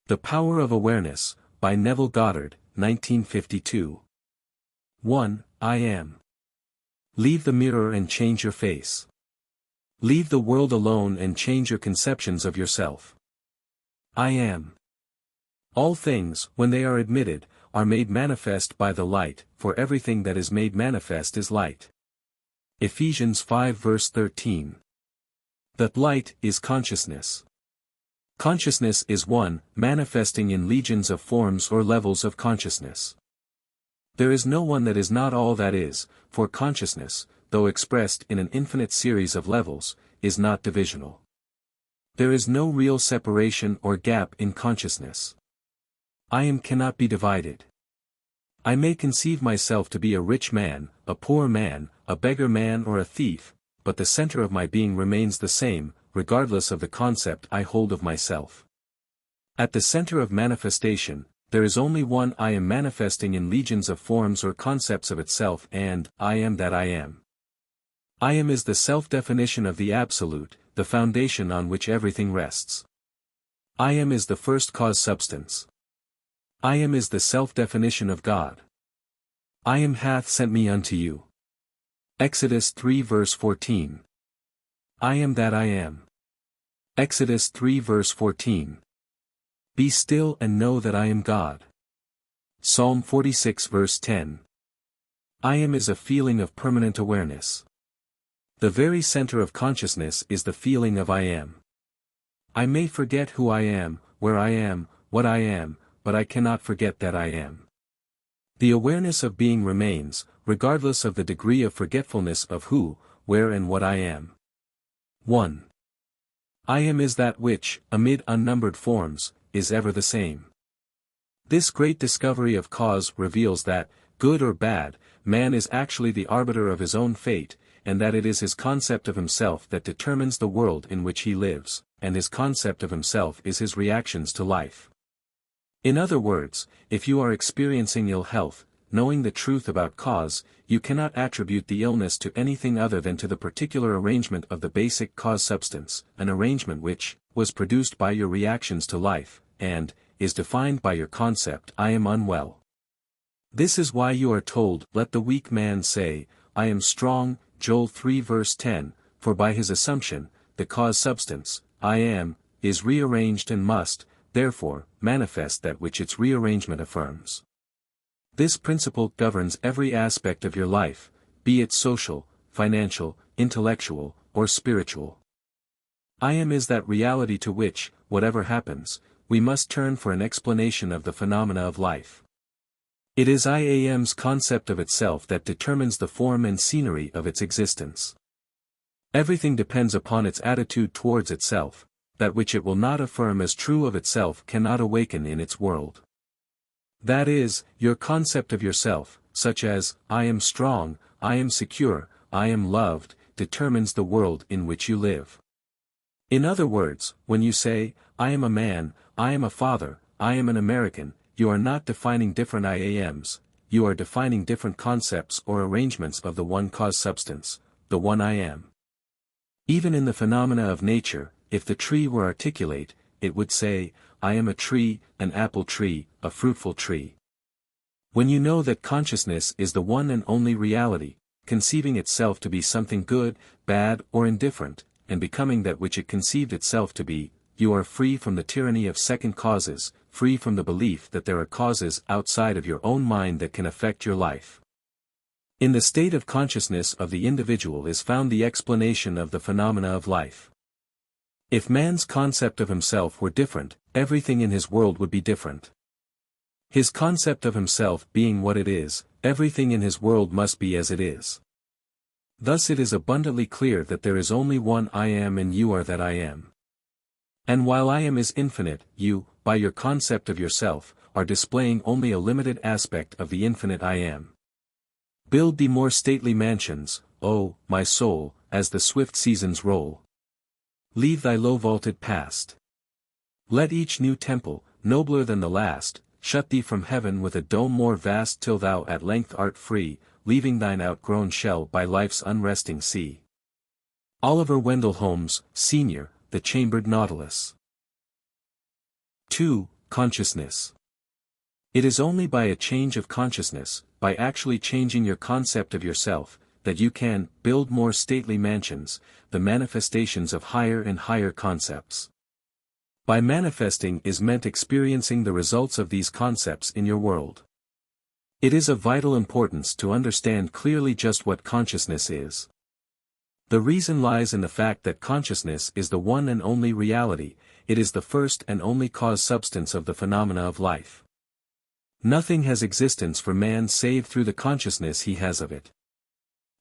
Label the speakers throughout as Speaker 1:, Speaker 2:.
Speaker 1: The Power of Awareness, by Neville Goddard, 1952. 1. I am. Leave the mirror and change your face. Leave the world alone and change your conceptions of yourself. I am. All things, when they are admitted, are made manifest by the light, for everything that is made manifest is light. Ephesians 5 verse 13. That light is consciousness. Consciousness is one, manifesting in legions of forms or levels of consciousness. There is no one that is not all that is, for consciousness, though expressed in an infinite series of levels, is not divisional. There is no real separation or gap in consciousness. I am cannot be divided. I may conceive myself to be a rich man, a poor man, a beggar man or a thief, but the center of my being remains the same, regardless of the concept I hold of myself. At the center of manifestation, there is only one I am manifesting in legions of forms or concepts of itself, and I am that I am. I am is the self-definition of the Absolute, the foundation on which everything rests. I am is the first cause substance. I am is the self-definition of God. I am hath sent me unto you. Exodus 3 verse 14. I am that I am. Exodus 3 verse 14. Be still and know that I am God. Psalm 46 verse 10. I am is a feeling of permanent awareness. The very center of consciousness is the feeling of I am. I may forget who I am, where I am, what I am, but I cannot forget that I am. The awareness of being remains, regardless of the degree of forgetfulness of who, where and what I am. 1. I am is that which, amid unnumbered forms, is ever the same. This great discovery of cause reveals that, good or bad, man is actually the arbiter of his own fate, and that it is his concept of himself that determines the world in which he lives, and his concept of himself is his reactions to life. In other words, if you are experiencing ill health, knowing the truth about cause, you cannot attribute the illness to anything other than to the particular arrangement of the basic cause substance, an arrangement which was produced by your reactions to life, and is defined by your concept I am unwell. This is why you are told, let the weak man say, I am strong, Joel 3 verse 10, for by his assumption, the cause substance, I am, is rearranged and must, therefore, manifest that which its rearrangement affirms. This principle governs every aspect of your life, be it social, financial, intellectual, or spiritual. I am is that reality to which, whatever happens, we must turn for an explanation of the phenomena of life. It is I am's concept of itself that determines the form and scenery of its existence. Everything depends upon its attitude towards itself, that which it will not affirm as true of itself cannot awaken in its world. That is, your concept of yourself, such as, I am strong, I am secure, I am loved, determines the world in which you live. In other words, when you say, I am a man, I am a father, I am an American, you are not defining different I ams, you are defining different concepts or arrangements of the one cause substance, the one I am. Even in the phenomena of nature, if the tree were articulate, it would say, I am a tree, an apple tree, a fruitful tree. When you know that consciousness is the one and only reality, conceiving itself to be something good, bad, or indifferent, and becoming that which it conceived itself to be, you are free from the tyranny of second causes, free from the belief that there are causes outside of your own mind that can affect your life. In the state of consciousness of the individual is found the explanation of the phenomena of life. If man's concept of himself were different, everything in his world would be different. His concept of himself being what it is, everything in his world must be as it is. Thus it is abundantly clear that there is only one I am and you are that I am. And while I am is infinite, you, by your concept of yourself, are displaying only a limited aspect of the infinite I am. Build thee more stately mansions, O, my soul, as the swift seasons roll. Leave thy low vaulted past. Let each new temple, nobler than the last, shut thee from heaven with a dome more vast till thou at length art free, leaving thine outgrown shell by life's unresting sea. Oliver Wendell Holmes, Sr., The Chambered Nautilus. 2. consciousness. It is only by a change of consciousness, by actually changing your concept of yourself, that you can build more stately mansions, the manifestations of higher and higher concepts. By manifesting is meant experiencing the results of these concepts in your world. It is of vital importance to understand clearly just what consciousness is. The reason lies in the fact that consciousness is the one and only reality, it is the first and only cause substance of the phenomena of life. Nothing has existence for man save through the consciousness he has of it.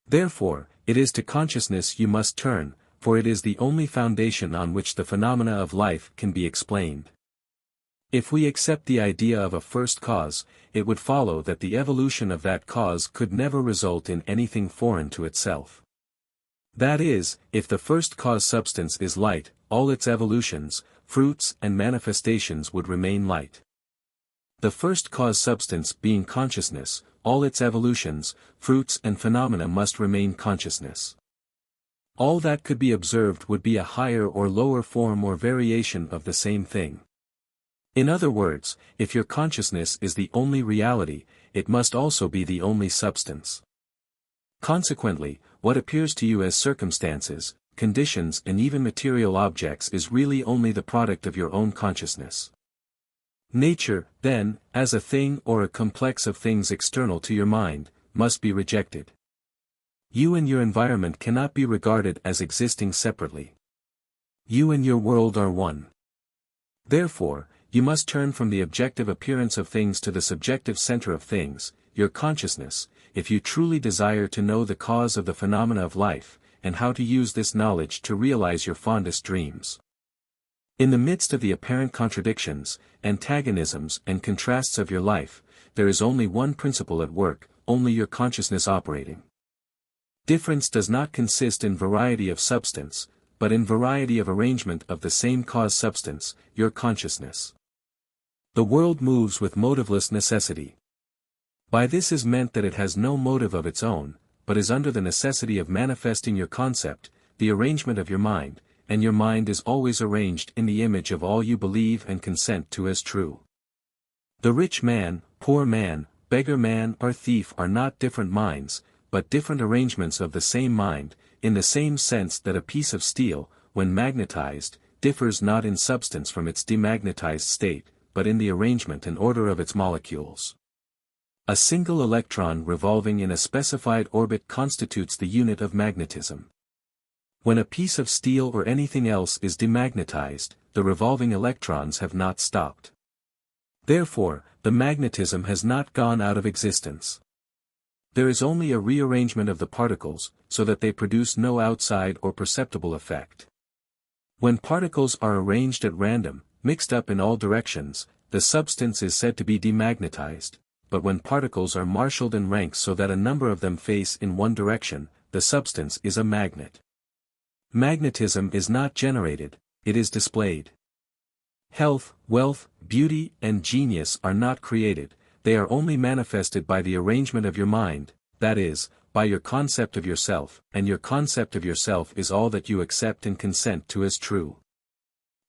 Speaker 1: Therefore, it is to consciousness you must turn, for it is the only foundation on which the phenomena of life can be explained. If we accept the idea of a first cause, it would follow that the evolution of that cause could never result in anything foreign to itself. That is, if the first cause substance is light, all its evolutions, fruits and manifestations would remain light. The first cause substance being consciousness, all its evolutions, fruits and phenomena must remain consciousness. All that could be observed would be a higher or lower form or variation of the same thing. In other words, if your consciousness is the only reality, it must also be the only substance. Consequently, what appears to you as circumstances, conditions and even material objects is really only the product of your own consciousness. Nature, then, as a thing or a complex of things external to your mind, must be rejected. You and your environment cannot be regarded as existing separately. You and your world are one. Therefore, you must turn from the objective appearance of things to the subjective center of things, your consciousness, if you truly desire to know the cause of the phenomena of life, and how to use this knowledge to realize your fondest dreams. In the midst of the apparent contradictions, antagonisms and contrasts of your life, there is only one principle at work, only your consciousness operating. Difference does not consist in variety of substance, but in variety of arrangement of the same cause substance, your consciousness. The world moves with motiveless necessity. By this is meant that it has no motive of its own, but is under the necessity of manifesting your concept, the arrangement of your mind, and your mind is always arranged in the image of all you believe and consent to as true. The rich man, poor man, beggar man or thief are not different minds, but different arrangements of the same mind, in the same sense that a piece of steel, when magnetized, differs not in substance from its demagnetized state, but in the arrangement and order of its molecules. A single electron revolving in a specified orbit constitutes the unit of magnetism. When a piece of steel or anything else is demagnetized, the revolving electrons have not stopped. Therefore, the magnetism has not gone out of existence. There is only a rearrangement of the particles, so that they produce no outside or perceptible effect. When particles are arranged at random, mixed up in all directions, the substance is said to be demagnetized, but when particles are marshaled in ranks so that a number of them face in one direction, the substance is a magnet. Magnetism is not generated, it is displayed. Health, wealth, beauty, and genius are not created, they are only manifested by the arrangement of your mind, that is, by your concept of yourself, and your concept of yourself is all that you accept and consent to as true.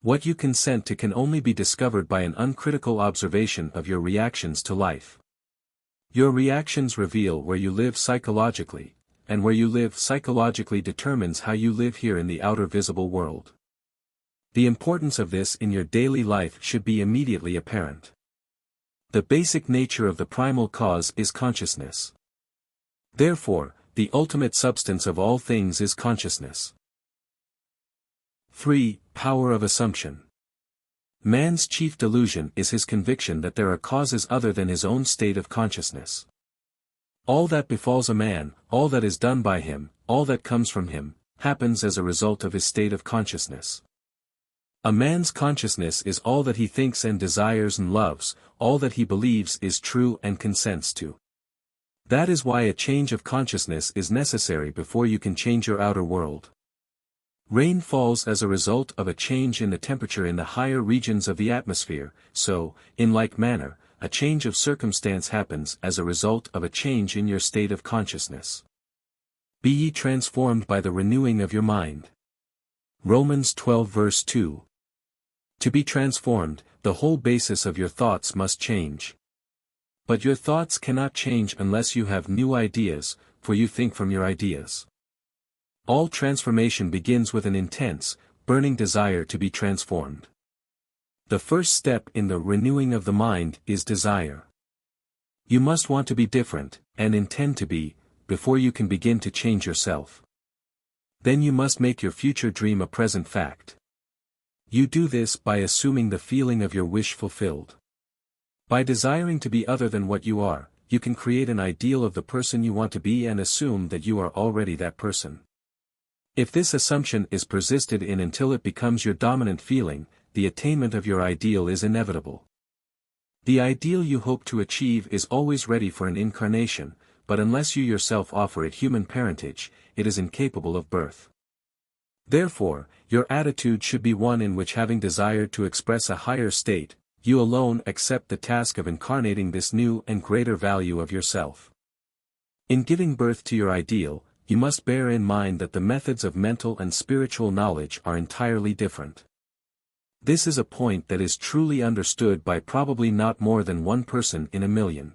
Speaker 1: What you consent to can only be discovered by an uncritical observation of your reactions to life. Your reactions reveal where you live psychologically, and where you live psychologically determines how you live here in the outer visible world. The importance of this in your daily life should be immediately apparent. The basic nature of the primal cause is consciousness. Therefore, the ultimate substance of all things is consciousness. 3. Power of assumption. Man's chief delusion is his conviction that there are causes other than his own state of consciousness. All that befalls a man, all that is done by him, all that comes from him, happens as a result of his state of consciousness. A man's consciousness is all that he thinks and desires and loves, all that he believes is true and consents to. That is why a change of consciousness is necessary before you can change your outer world. Rain falls as a result of a change in the temperature in the higher regions of the atmosphere, so, in like manner, a change of circumstance happens as a result of a change in your state of consciousness. Be ye transformed by the renewing of your mind. Romans 12 verse 2. To be transformed, the whole basis of your thoughts must change. But your thoughts cannot change unless you have new ideas, for you think from your ideas. All transformation begins with an intense, burning desire to be transformed. The first step in the renewing of the mind is desire. You must want to be different, and intend to be, before you can begin to change yourself. Then you must make your future dream a present fact. You do this by assuming the feeling of your wish fulfilled. By desiring to be other than what you are, you can create an ideal of the person you want to be and assume that you are already that person. If this assumption is persisted in until it becomes your dominant feeling, the attainment of your ideal is inevitable. The ideal you hope to achieve is always ready for an incarnation, but unless you yourself offer it human parentage, it is incapable of birth. Therefore, your attitude should be one in which, having desired to express a higher state, you alone accept the task of incarnating this new and greater value of yourself. In giving birth to your ideal, you must bear in mind that the methods of mental and spiritual knowledge are entirely different. This is a point that is truly understood by probably not more than one person in a million.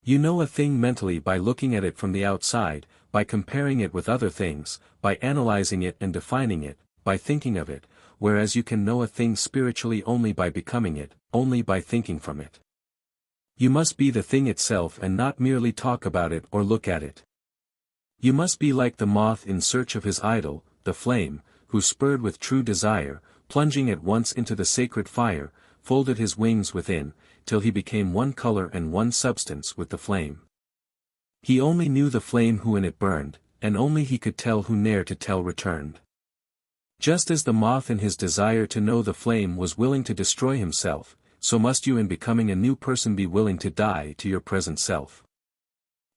Speaker 1: You know a thing mentally by looking at it from the outside, by comparing it with other things, by analyzing it and defining it, by thinking of it, whereas you can know a thing spiritually only by becoming it, only by thinking from it. You must be the thing itself and not merely talk about it or look at it. You must be like the moth in search of his idol, the flame, who spurred with true desire, plunging at once into the sacred fire, folded his wings within, till he became one color and one substance with the flame. He only knew the flame who in it burned, and only he could tell who ne'er to tell returned. Just as the moth in his desire to know the flame was willing to destroy himself, so must you in becoming a new person be willing to die to your present self.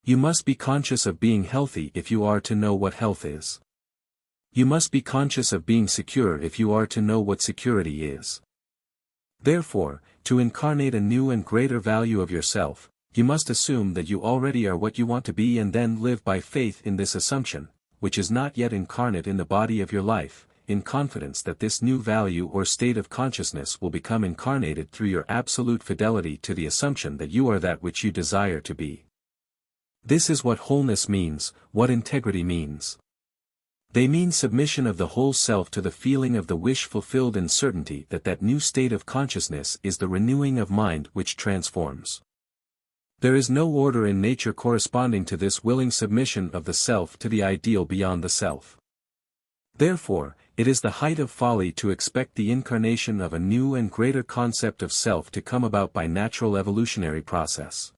Speaker 1: You must be conscious of being healthy if you are to know what health is. You must be conscious of being secure if you are to know what security is. Therefore, to incarnate a new and greater value of yourself, you must assume that you already are what you want to be and then live by faith in this assumption, which is not yet incarnate in the body of your life, in confidence that this new value or state of consciousness will become incarnated through your absolute fidelity to the assumption that you are that which you desire to be. This is what wholeness means, what integrity means. They mean submission of the whole self to the feeling of the wish fulfilled and certainty that that new state of consciousness is the renewing of mind which transforms. There is no order in nature corresponding to this willing submission of the self to the ideal beyond the self. Therefore, it is the height of folly to expect the incarnation of a new and greater concept of self to come about by natural evolutionary process.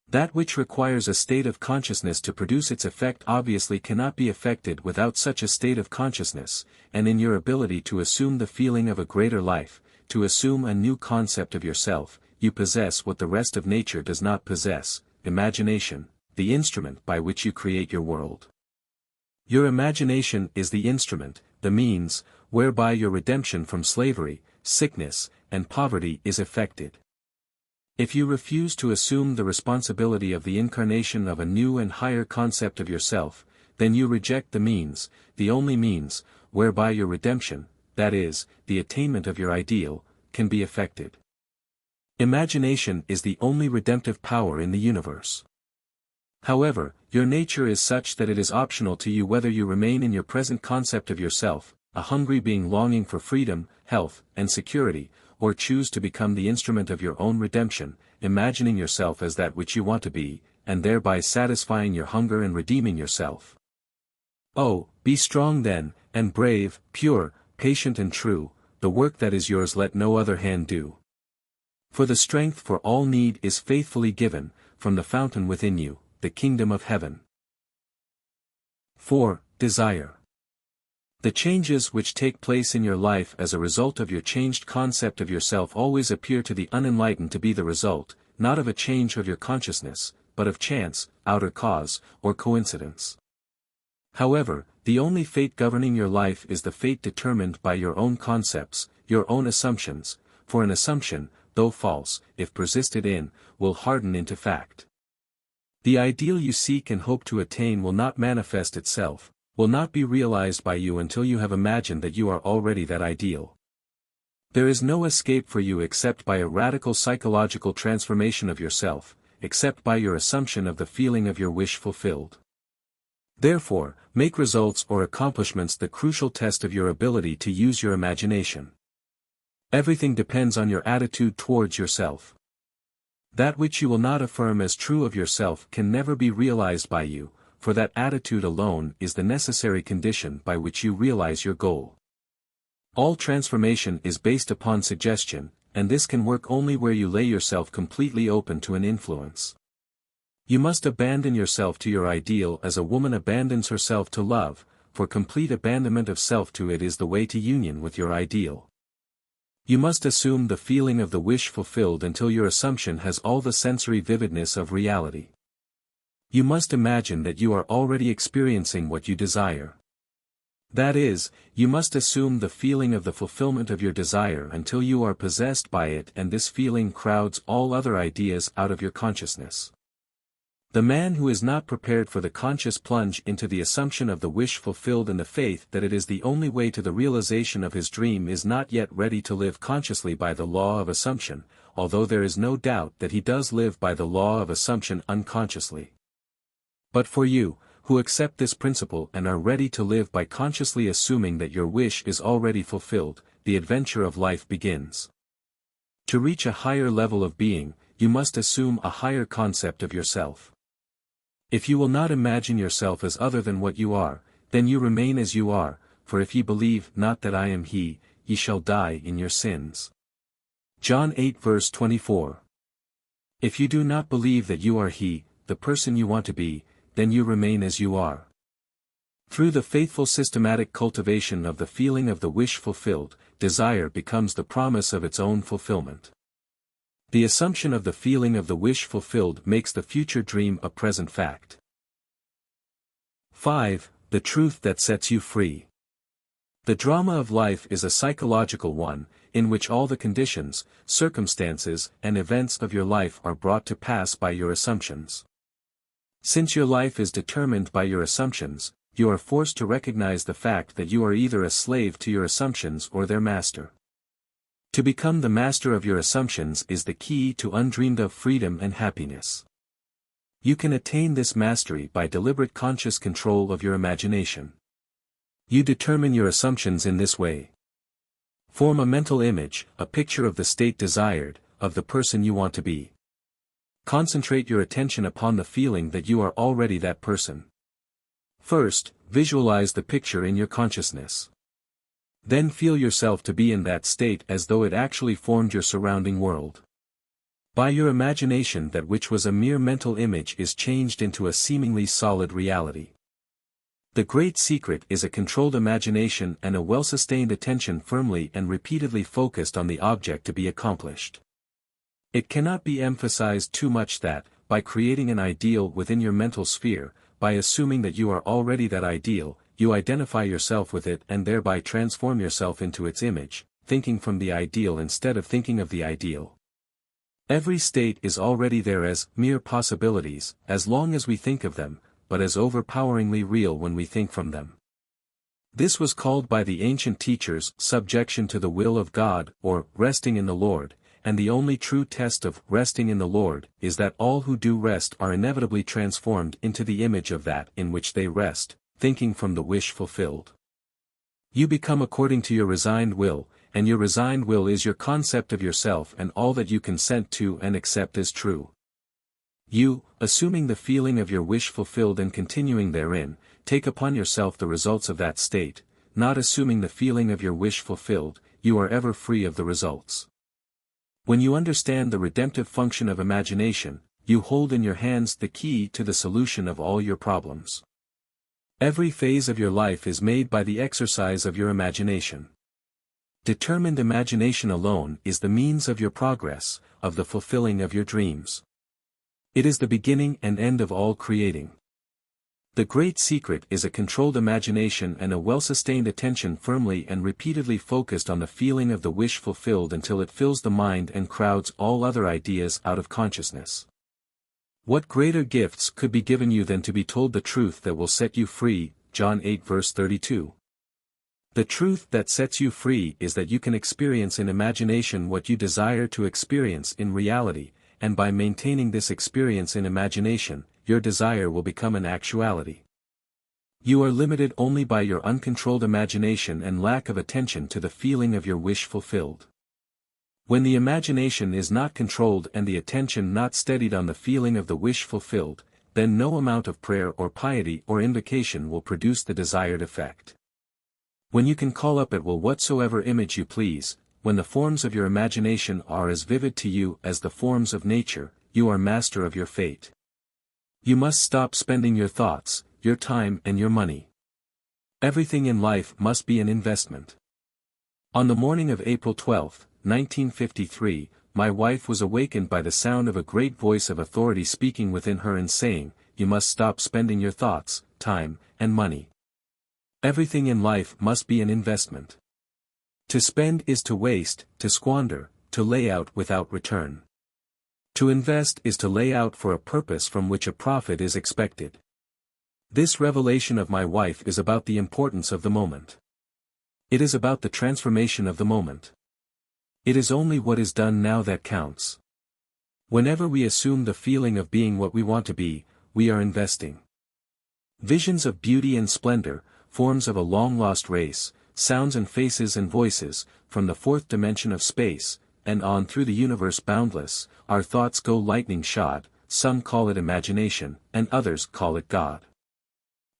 Speaker 1: That which requires a state of consciousness to produce its effect obviously cannot be effected without such a state of consciousness, and in your ability to assume the feeling of a greater life, to assume a new concept of yourself, you possess what the rest of nature does not possess, imagination, the instrument by which you create your world. Your imagination is the instrument, the means, whereby your redemption from slavery, sickness, and poverty is effected. If you refuse to assume the responsibility of the incarnation of a new and higher concept of yourself, then you reject the means, the only means, whereby your redemption, that is, the attainment of your ideal, can be effected. Imagination is the only redemptive power in the universe. However, your nature is such that it is optional to you whether you remain in your present concept of yourself, a hungry being longing for freedom, health, and security, or choose to become the instrument of your own redemption, imagining yourself as that which you want to be, and thereby satisfying your hunger and redeeming yourself. Oh, be strong then, and brave, pure, patient and true, the work that is yours let no other hand do. For the strength for all need is faithfully given, from the fountain within you, the kingdom of heaven. 4. Desire. The changes which take place in your life as a result of your changed concept of yourself always appear to the unenlightened to be the result, not of a change of your consciousness, but of chance, outer cause, or coincidence. However, the only fate governing your life is the fate determined by your own concepts, your own assumptions, for an assumption, though false, if persisted in, will harden into fact. The ideal you seek and hope to attain will not manifest itself, will not be realized by you until you have imagined that you are already that ideal. There is no escape for you except by a radical psychological transformation of yourself, except by your assumption of the feeling of your wish fulfilled. Therefore, make results or accomplishments the crucial test of your ability to use your imagination. Everything depends on your attitude towards yourself. That which you will not affirm as true of yourself can never be realized by you, for that attitude alone is the necessary condition by which you realize your goal. All transformation is based upon suggestion, and this can work only where you lay yourself completely open to an influence. You must abandon yourself to your ideal as a woman abandons herself to love, for complete abandonment of self to it is the way to union with your ideal. You must assume the feeling of the wish fulfilled until your assumption has all the sensory vividness of reality. You must imagine that you are already experiencing what you desire. That is, you must assume the feeling of the fulfillment of your desire until you are possessed by it, and this feeling crowds all other ideas out of your consciousness. The man who is not prepared for the conscious plunge into the assumption of the wish fulfilled and the faith that it is the only way to the realization of his dream is not yet ready to live consciously by the law of assumption, although there is no doubt that he does live by the law of assumption unconsciously. But for you, who accept this principle and are ready to live by consciously assuming that your wish is already fulfilled, the adventure of life begins. To reach a higher level of being, you must assume a higher concept of yourself. If you will not imagine yourself as other than what you are, then you remain as you are, for if ye believe not that I am he, ye shall die in your sins. John 8 verse 24. If you do not believe that you are he, the person you want to be, then you remain as you are. Through the faithful systematic cultivation of the feeling of the wish fulfilled, desire becomes the promise of its own fulfillment. The assumption of the feeling of the wish fulfilled makes the future dream a present fact. 5. The truth that sets you free. The drama of life is a psychological one, in which all the conditions, circumstances, and events of your life are brought to pass by your assumptions. Since your life is determined by your assumptions, you are forced to recognize the fact that you are either a slave to your assumptions or their master. To become the master of your assumptions is the key to undreamed of freedom and happiness. You can attain this mastery by deliberate conscious control of your imagination. You determine your assumptions in this way. Form a mental image, a picture of the state desired, of the person you want to be. Concentrate your attention upon the feeling that you are already that person. First, visualize the picture in your consciousness. Then feel yourself to be in that state as though it actually formed your surrounding world. By your imagination, that which was a mere mental image is changed into a seemingly solid reality. The great secret is a controlled imagination and a well-sustained attention firmly and repeatedly focused on the object to be accomplished. It cannot be emphasized too much that, by creating an ideal within your mental sphere, by assuming that you are already that ideal, you identify yourself with it and thereby transform yourself into its image, thinking from the ideal instead of thinking of the ideal. Every state is already there as mere possibilities, as long as we think of them, but as overpoweringly real when we think from them. This was called by the ancient teachers subjection to the will of God, or resting in the Lord, and the only true test of resting in the Lord is that all who do rest are inevitably transformed into the image of that in which they rest, thinking from the wish fulfilled. You become according to your resigned will, and your resigned will is your concept of yourself and all that you consent to and accept as true. You, assuming the feeling of your wish fulfilled and continuing therein, take upon yourself the results of that state. Not assuming the feeling of your wish fulfilled, you are ever free of the results. When you understand the redemptive function of imagination, you hold in your hands the key to the solution of all your problems. Every phase of your life is made by the exercise of your imagination. Determined imagination alone is the means of your progress, of the fulfilling of your dreams. It is the beginning and end of all creating. The great secret is a controlled imagination and a well-sustained attention firmly and repeatedly focused on the feeling of the wish fulfilled until it fills the mind and crowds all other ideas out of consciousness. What greater gifts could be given you than to be told the truth that will set you free, John 8 verse 32. The truth that sets you free is that you can experience in imagination what you desire to experience in reality, and by maintaining this experience in imagination, your desire will become an actuality. You are limited only by your uncontrolled imagination and lack of attention to the feeling of your wish fulfilled. When the imagination is not controlled and the attention not steadied on the feeling of the wish fulfilled, then no amount of prayer or piety or invocation will produce the desired effect. When you can call up at will whatsoever image you please, when the forms of your imagination are as vivid to you as the forms of nature, you are master of your fate. You must stop spending your thoughts, your time and your money. Everything in life must be an investment. On the morning of April 12, 1953, my wife was awakened by the sound of a great voice of authority speaking within her and saying, "You must stop spending your thoughts, time, and money. Everything in life must be an investment. To spend is to waste, to squander, to lay out without return. To invest is to lay out for a purpose from which a profit is expected." This revelation of my wife is about the importance of the moment. It is about the transformation of the moment. It is only what is done now that counts. Whenever we assume the feeling of being what we want to be, we are investing. Visions of beauty and splendor, forms of a long-lost race, sounds and faces and voices, from the fourth dimension of space, and on through the universe boundless, our thoughts go lightning-shod, some call it imagination, and others call it God.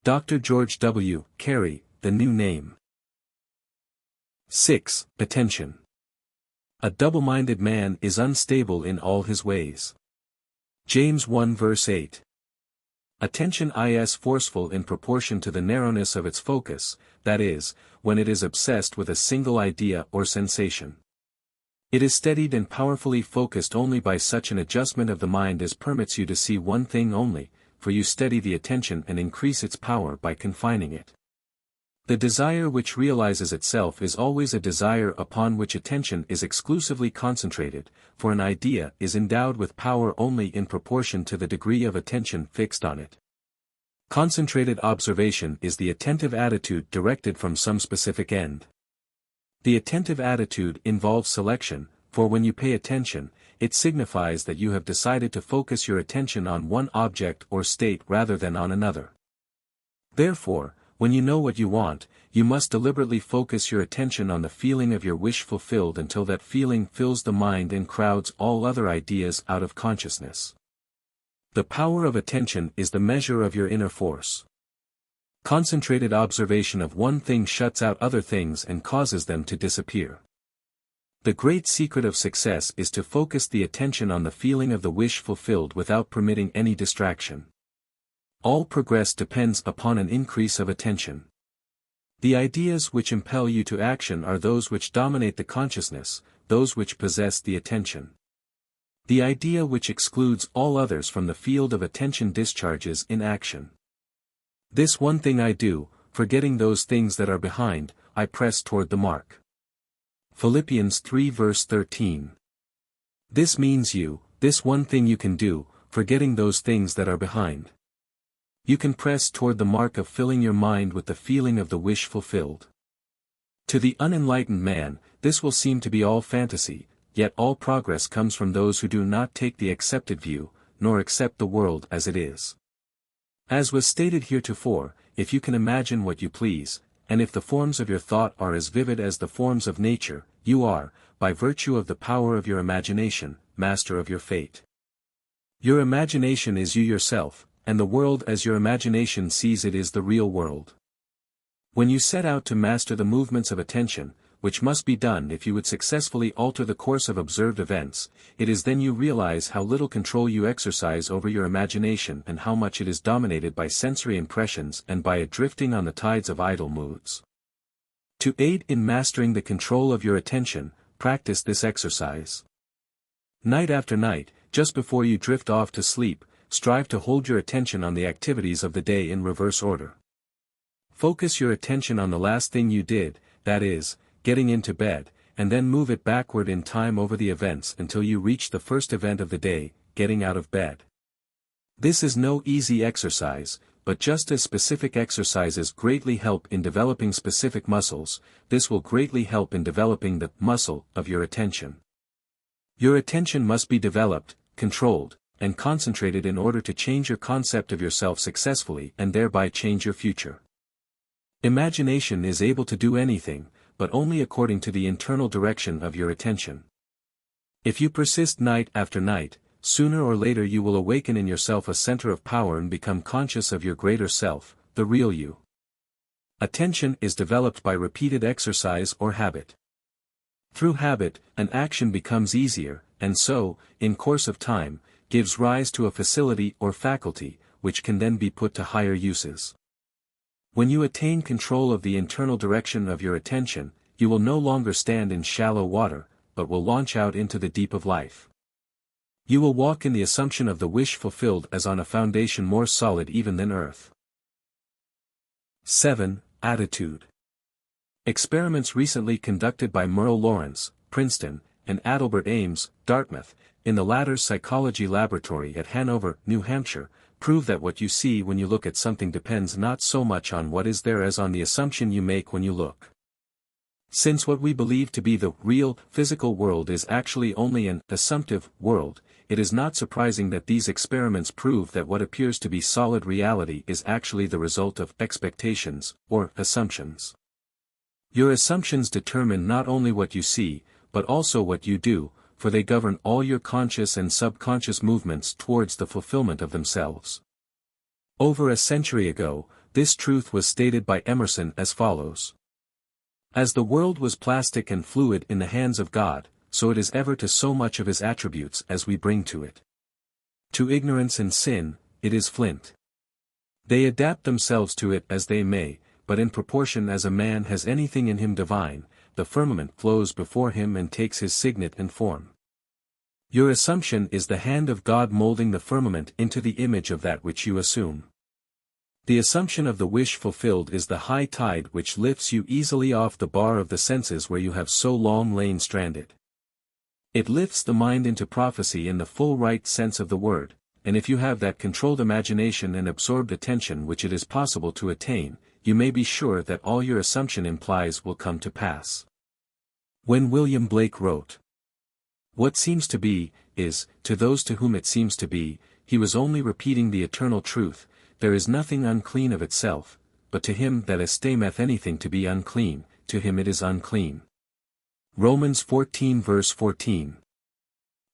Speaker 1: Dr. George W. Carey, The New Name. 6. Attention. A double-minded man is unstable in all his ways. James 1 verse 8. Attention is forceful in proportion to the narrowness of its focus, that is, when it is obsessed with a single idea or sensation. It is steadied and powerfully focused only by such an adjustment of the mind as permits you to see one thing only, for you steady the attention and increase its power by confining it. The desire which realizes itself is always a desire upon which attention is exclusively concentrated, for an idea is endowed with power only in proportion to the degree of attention fixed on it. Concentrated observation is the attentive attitude directed from some specific end. The attentive attitude involves selection, for when you pay attention, it signifies that you have decided to focus your attention on one object or state rather than on another. Therefore, when you know what you want, you must deliberately focus your attention on the feeling of your wish fulfilled until that feeling fills the mind and crowds all other ideas out of consciousness. The power of attention is the measure of your inner force. Concentrated observation of one thing shuts out other things and causes them to disappear. The great secret of success is to focus the attention on the feeling of the wish fulfilled without permitting any distraction. All progress depends upon an increase of attention. The ideas which impel you to action are those which dominate the consciousness, those which possess the attention. The idea which excludes all others from the field of attention discharges in action. This one thing I do, forgetting those things that are behind, I press toward the mark. Philippians 3 verse 13. This means this one thing you can do, forgetting those things that are behind. You can press toward the mark of filling your mind with the feeling of the wish fulfilled. To the unenlightened man, this will seem to be all fantasy, yet all progress comes from those who do not take the accepted view, nor accept the world as it is. As was stated heretofore, if you can imagine what you please, and if the forms of your thought are as vivid as the forms of nature, you are, by virtue of the power of your imagination, master of your fate. Your imagination is you yourself, and the world as your imagination sees it is the real world. When you set out to master the movements of attention, which must be done if you would successfully alter the course of observed events, it is then you realize how little control you exercise over your imagination and how much it is dominated by sensory impressions and by a drifting on the tides of idle moods. To aid in mastering the control of your attention, practice this exercise. Night after night, just before you drift off to sleep, strive to hold your attention on the activities of the day in reverse order. Focus your attention on the last thing you did, that is, getting into bed, and then move it backward in time over the events until you reach the first event of the day, getting out of bed. This is no easy exercise, but just as specific exercises greatly help in developing specific muscles, this will greatly help in developing the muscle of your attention. Your attention must be developed, controlled, and concentrated in order to change your concept of yourself successfully and thereby change your future. Imagination is able to do anything, but only according to the internal direction of your attention. If you persist night after night, sooner or later you will awaken in yourself a center of power and become conscious of your greater self, the real you. Attention is developed by repeated exercise or habit. Through habit, an action becomes easier, and so, in course of time, gives rise to a facility or faculty, which can then be put to higher uses. When you attain control of the internal direction of your attention, you will no longer stand in shallow water, but will launch out into the deep of life. You will walk in the assumption of the wish fulfilled as on a foundation more solid even than earth. 7. Attitude. Experiments recently conducted by Merle Lawrence, Princeton, and Adelbert Ames, Dartmouth, in the latter's psychology laboratory at Hanover, New Hampshire, prove that what you see when you look at something depends not so much on what is there as on the assumption you make when you look. Since what we believe to be the real, physical world is actually only an assumptive world, it is not surprising that these experiments prove that what appears to be solid reality is actually the result of expectations, or assumptions. Your assumptions determine not only what you see, but also what you do, for they govern all your conscious and subconscious movements towards the fulfillment of themselves. Over a century ago, this truth was stated by Emerson as follows. As the world was plastic and fluid in the hands of God, so it is ever to so much of his attributes as we bring to it. To ignorance and sin, it is flint. They adapt themselves to it as they may, but in proportion as a man has anything in him divine, the firmament flows before him and takes his signet and form. Your assumption is the hand of God molding the firmament into the image of that which you assume. The assumption of the wish fulfilled is the high tide which lifts you easily off the bar of the senses where you have so long lain stranded. It lifts the mind into prophecy in the full right sense of the word, and if you have that controlled imagination and absorbed attention which it is possible to attain, you may be sure that all your assumption implies will come to pass. When William Blake wrote, "What seems to be, is, to those to whom it seems to be," he was only repeating the eternal truth, "There is nothing unclean of itself, but to him that esteemeth anything to be unclean, to him it is unclean." Romans 14 verse 14.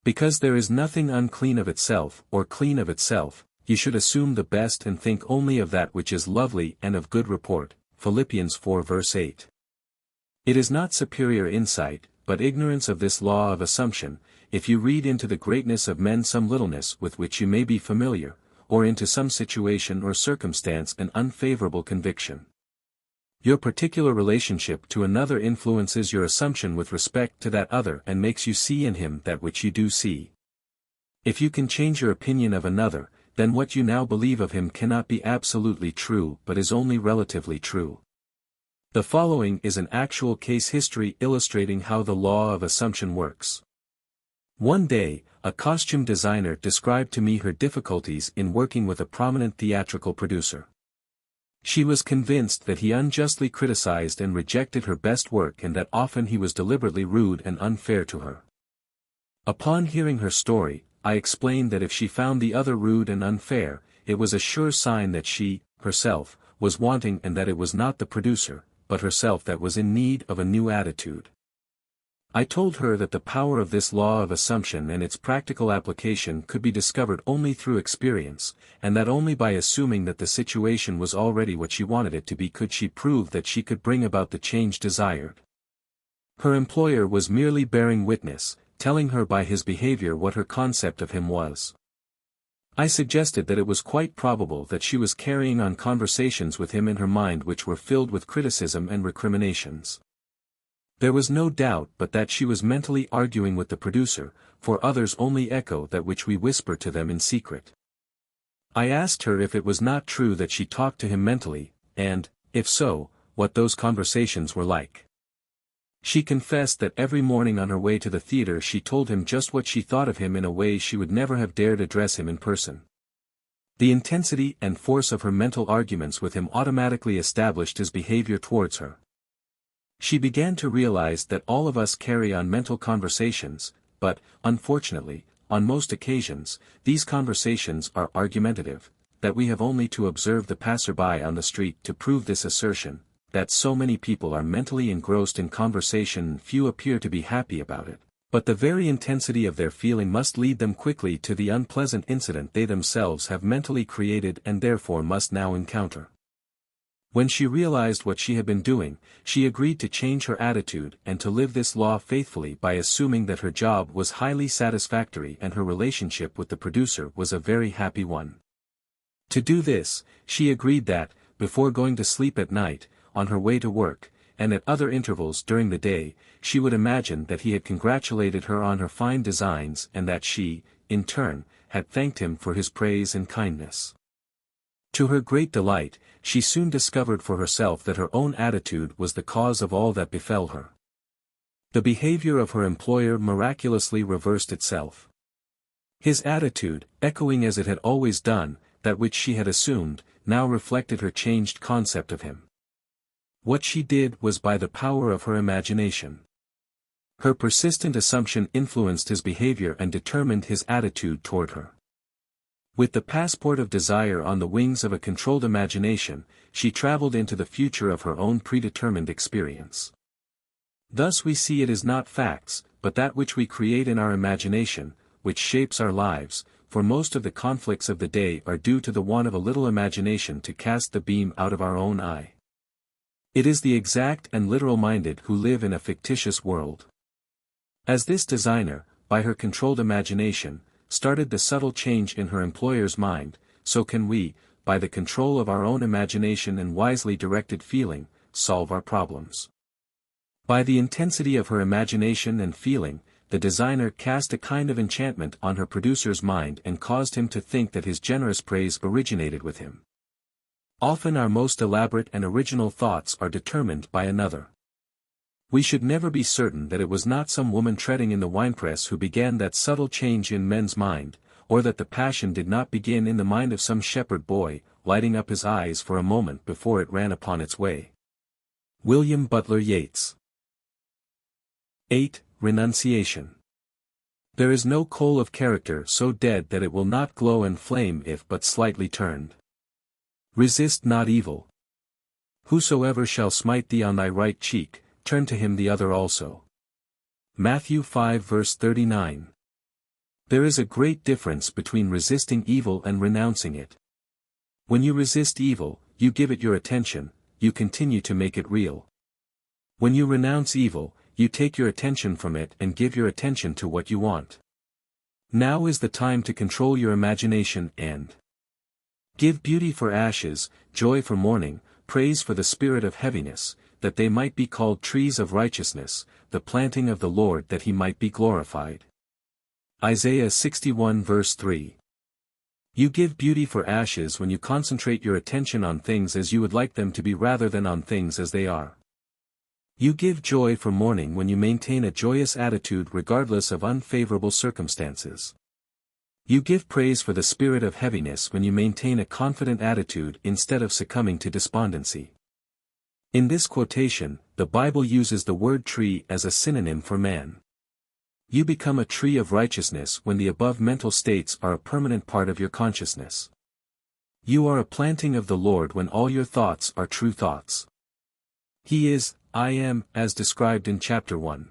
Speaker 1: Because there is nothing unclean of itself, or clean of itself, you should assume the best and think only of that which is lovely and of good report, Philippians 4 verse 8. It is not superior insight, but ignorance of this law of assumption, if you read into the greatness of men some littleness with which you may be familiar, or into some situation or circumstance an unfavorable conviction. Your particular relationship to another influences your assumption with respect to that other and makes you see in him that which you do see. If you can change your opinion of another, then what you now believe of him cannot be absolutely true but is only relatively true. The following is an actual case history illustrating how the law of assumption works. One day, a costume designer described to me her difficulties in working with a prominent theatrical producer. She was convinced that he unjustly criticized and rejected her best work and that often he was deliberately rude and unfair to her. Upon hearing her story, I explained that if she found the other rude and unfair, it was a sure sign that she, herself, was wanting and that it was not the producer, but herself that was in need of a new attitude. I told her that the power of this law of assumption and its practical application could be discovered only through experience, and that only by assuming that the situation was already what she wanted it to be could she prove that she could bring about the change desired. Her employer was merely bearing witness, telling her by his behavior what her concept of him was. I suggested that it was quite probable that she was carrying on conversations with him in her mind which were filled with criticism and recriminations. There was no doubt but that she was mentally arguing with the producer, for others only echo that which we whisper to them in secret. I asked her if it was not true that she talked to him mentally, and, if so, what those conversations were like. She confessed that every morning on her way to the theater she told him just what she thought of him in a way she would never have dared address him in person. The intensity and force of her mental arguments with him automatically established his behavior towards her. She began to realize that all of us carry on mental conversations, but, unfortunately, on most occasions, these conversations are argumentative, that we have only to observe the passerby on the street to prove this assertion, that so many people are mentally engrossed in conversation and few appear to be happy about it, but the very intensity of their feeling must lead them quickly to the unpleasant incident they themselves have mentally created and therefore must now encounter. When she realized what she had been doing, she agreed to change her attitude and to live this law faithfully by assuming that her job was highly satisfactory and her relationship with the producer was a very happy one. To do this, she agreed that, before going to sleep at night, on her way to work, and at other intervals during the day, she would imagine that he had congratulated her on her fine designs and that she, in turn, had thanked him for his praise and kindness. To her great delight, she soon discovered for herself that her own attitude was the cause of all that befell her. The behavior of her employer miraculously reversed itself. His attitude, echoing as it had always done, that which she had assumed, now reflected her changed concept of him. What she did was by the power of her imagination. Her persistent assumption influenced his behavior and determined his attitude toward her. With the passport of desire on the wings of a controlled imagination, she traveled into the future of her own predetermined experience. Thus we see it is not facts, but that which we create in our imagination, which shapes our lives, for most of the conflicts of the day are due to the want of a little imagination to cast the beam out of our own eye. It is the exact and literal-minded who live in a fictitious world. As this designer, by her controlled imagination, started the subtle change in her employer's mind, so can we, by the control of our own imagination and wisely directed feeling, solve our problems. By the intensity of her imagination and feeling, the designer cast a kind of enchantment on her producer's mind and caused him to think that his generous praise originated with him. Often our most elaborate and original thoughts are determined by another. We should never be certain that it was not some woman treading in the winepress who began that subtle change in men's mind, or that the passion did not begin in the mind of some shepherd boy, lighting up his eyes for a moment before it ran upon its way. William Butler Yeats. 8. Renunciation. There is no coal of character so dead that it will not glow and flame if but slightly turned. Resist not evil. Whosoever shall smite thee on thy right cheek, turn to him the other also. Matthew 5 verse 39. There is a great difference between resisting evil and renouncing it. When you resist evil, you give it your attention, you continue to make it real. When you renounce evil, you take your attention from it and give your attention to what you want. Now is the time to control your imagination and give beauty for ashes, joy for mourning, praise for the spirit of heaviness, that they might be called trees of righteousness, the planting of the Lord that he might be glorified. Isaiah 61 verse 3. You give beauty for ashes when you concentrate your attention on things as you would like them to be rather than on things as they are. You give joy for mourning when you maintain a joyous attitude regardless of unfavorable circumstances. You give praise for the spirit of heaviness when you maintain a confident attitude instead of succumbing to despondency. In this quotation, the Bible uses the word tree as a synonym for man. You become a tree of righteousness when the above mental states are a permanent part of your consciousness. You are a planting of the Lord when all your thoughts are true thoughts. He is, I am, as described in chapter 1.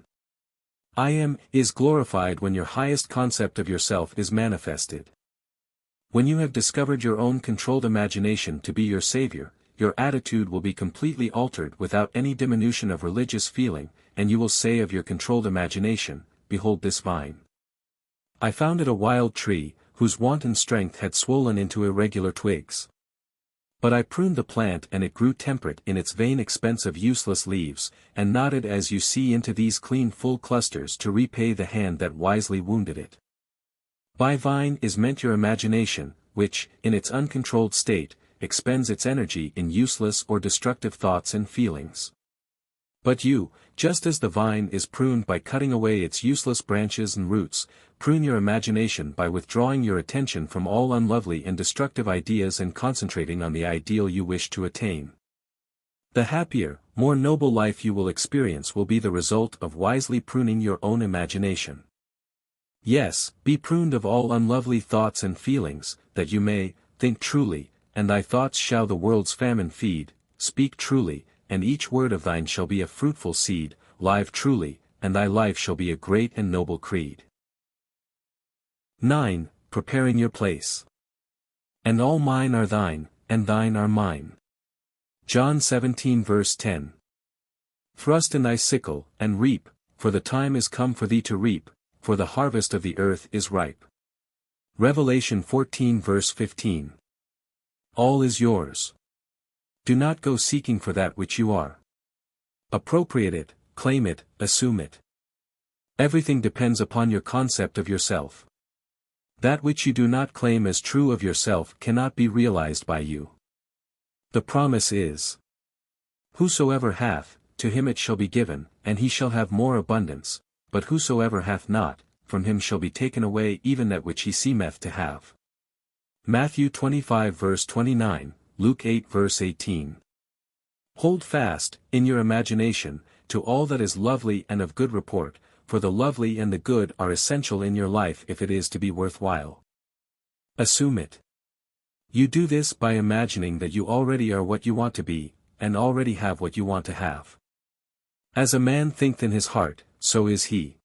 Speaker 1: I am, is glorified when your highest concept of yourself is manifested. When you have discovered your own controlled imagination to be your savior, your attitude will be completely altered without any diminution of religious feeling, and you will say of your controlled imagination, behold this vine. I found it a wild tree, whose wanton strength had swollen into irregular twigs. But I pruned the plant and it grew temperate in its vain expense of useless leaves, and nodded as you see into these clean full clusters to repay the hand that wisely wounded it. By vine is meant your imagination, which, in its uncontrolled state, expends its energy in useless or destructive thoughts and feelings. But you, just as the vine is pruned by cutting away its useless branches and roots, prune your imagination by withdrawing your attention from all unlovely and destructive ideas and concentrating on the ideal you wish to attain. The happier, more noble life you will experience will be the result of wisely pruning your own imagination. Yes, be pruned of all unlovely thoughts and feelings, that you may think truly, and thy thoughts shall the world's famine feed, speak truly, and each word of thine shall be a fruitful seed, live truly, and thy life shall be a great and noble creed. 9. Preparing your place. And all mine are thine, and thine are mine. John 17 verse 10. Thrust in thy sickle, and reap, for the time is come for thee to reap, for the harvest of the earth is ripe. Revelation 14 verse 15. All is yours. Do not go seeking for that which you are. Appropriate it, claim it, assume it. Everything depends upon your concept of yourself. That which you do not claim as true of yourself cannot be realized by you. The promise is, whosoever hath, to him it shall be given, and he shall have more abundance, but whosoever hath not, from him shall be taken away even that which he seemeth to have. Matthew 25 verse 29, Luke 8 verse 18. Hold fast, in your imagination, to all that is lovely and of good report, for the lovely and the good are essential in your life if it is to be worthwhile. Assume it. You do this by imagining that you already are what you want to be, and already have what you want to have. As a man thinketh in his heart, so is he.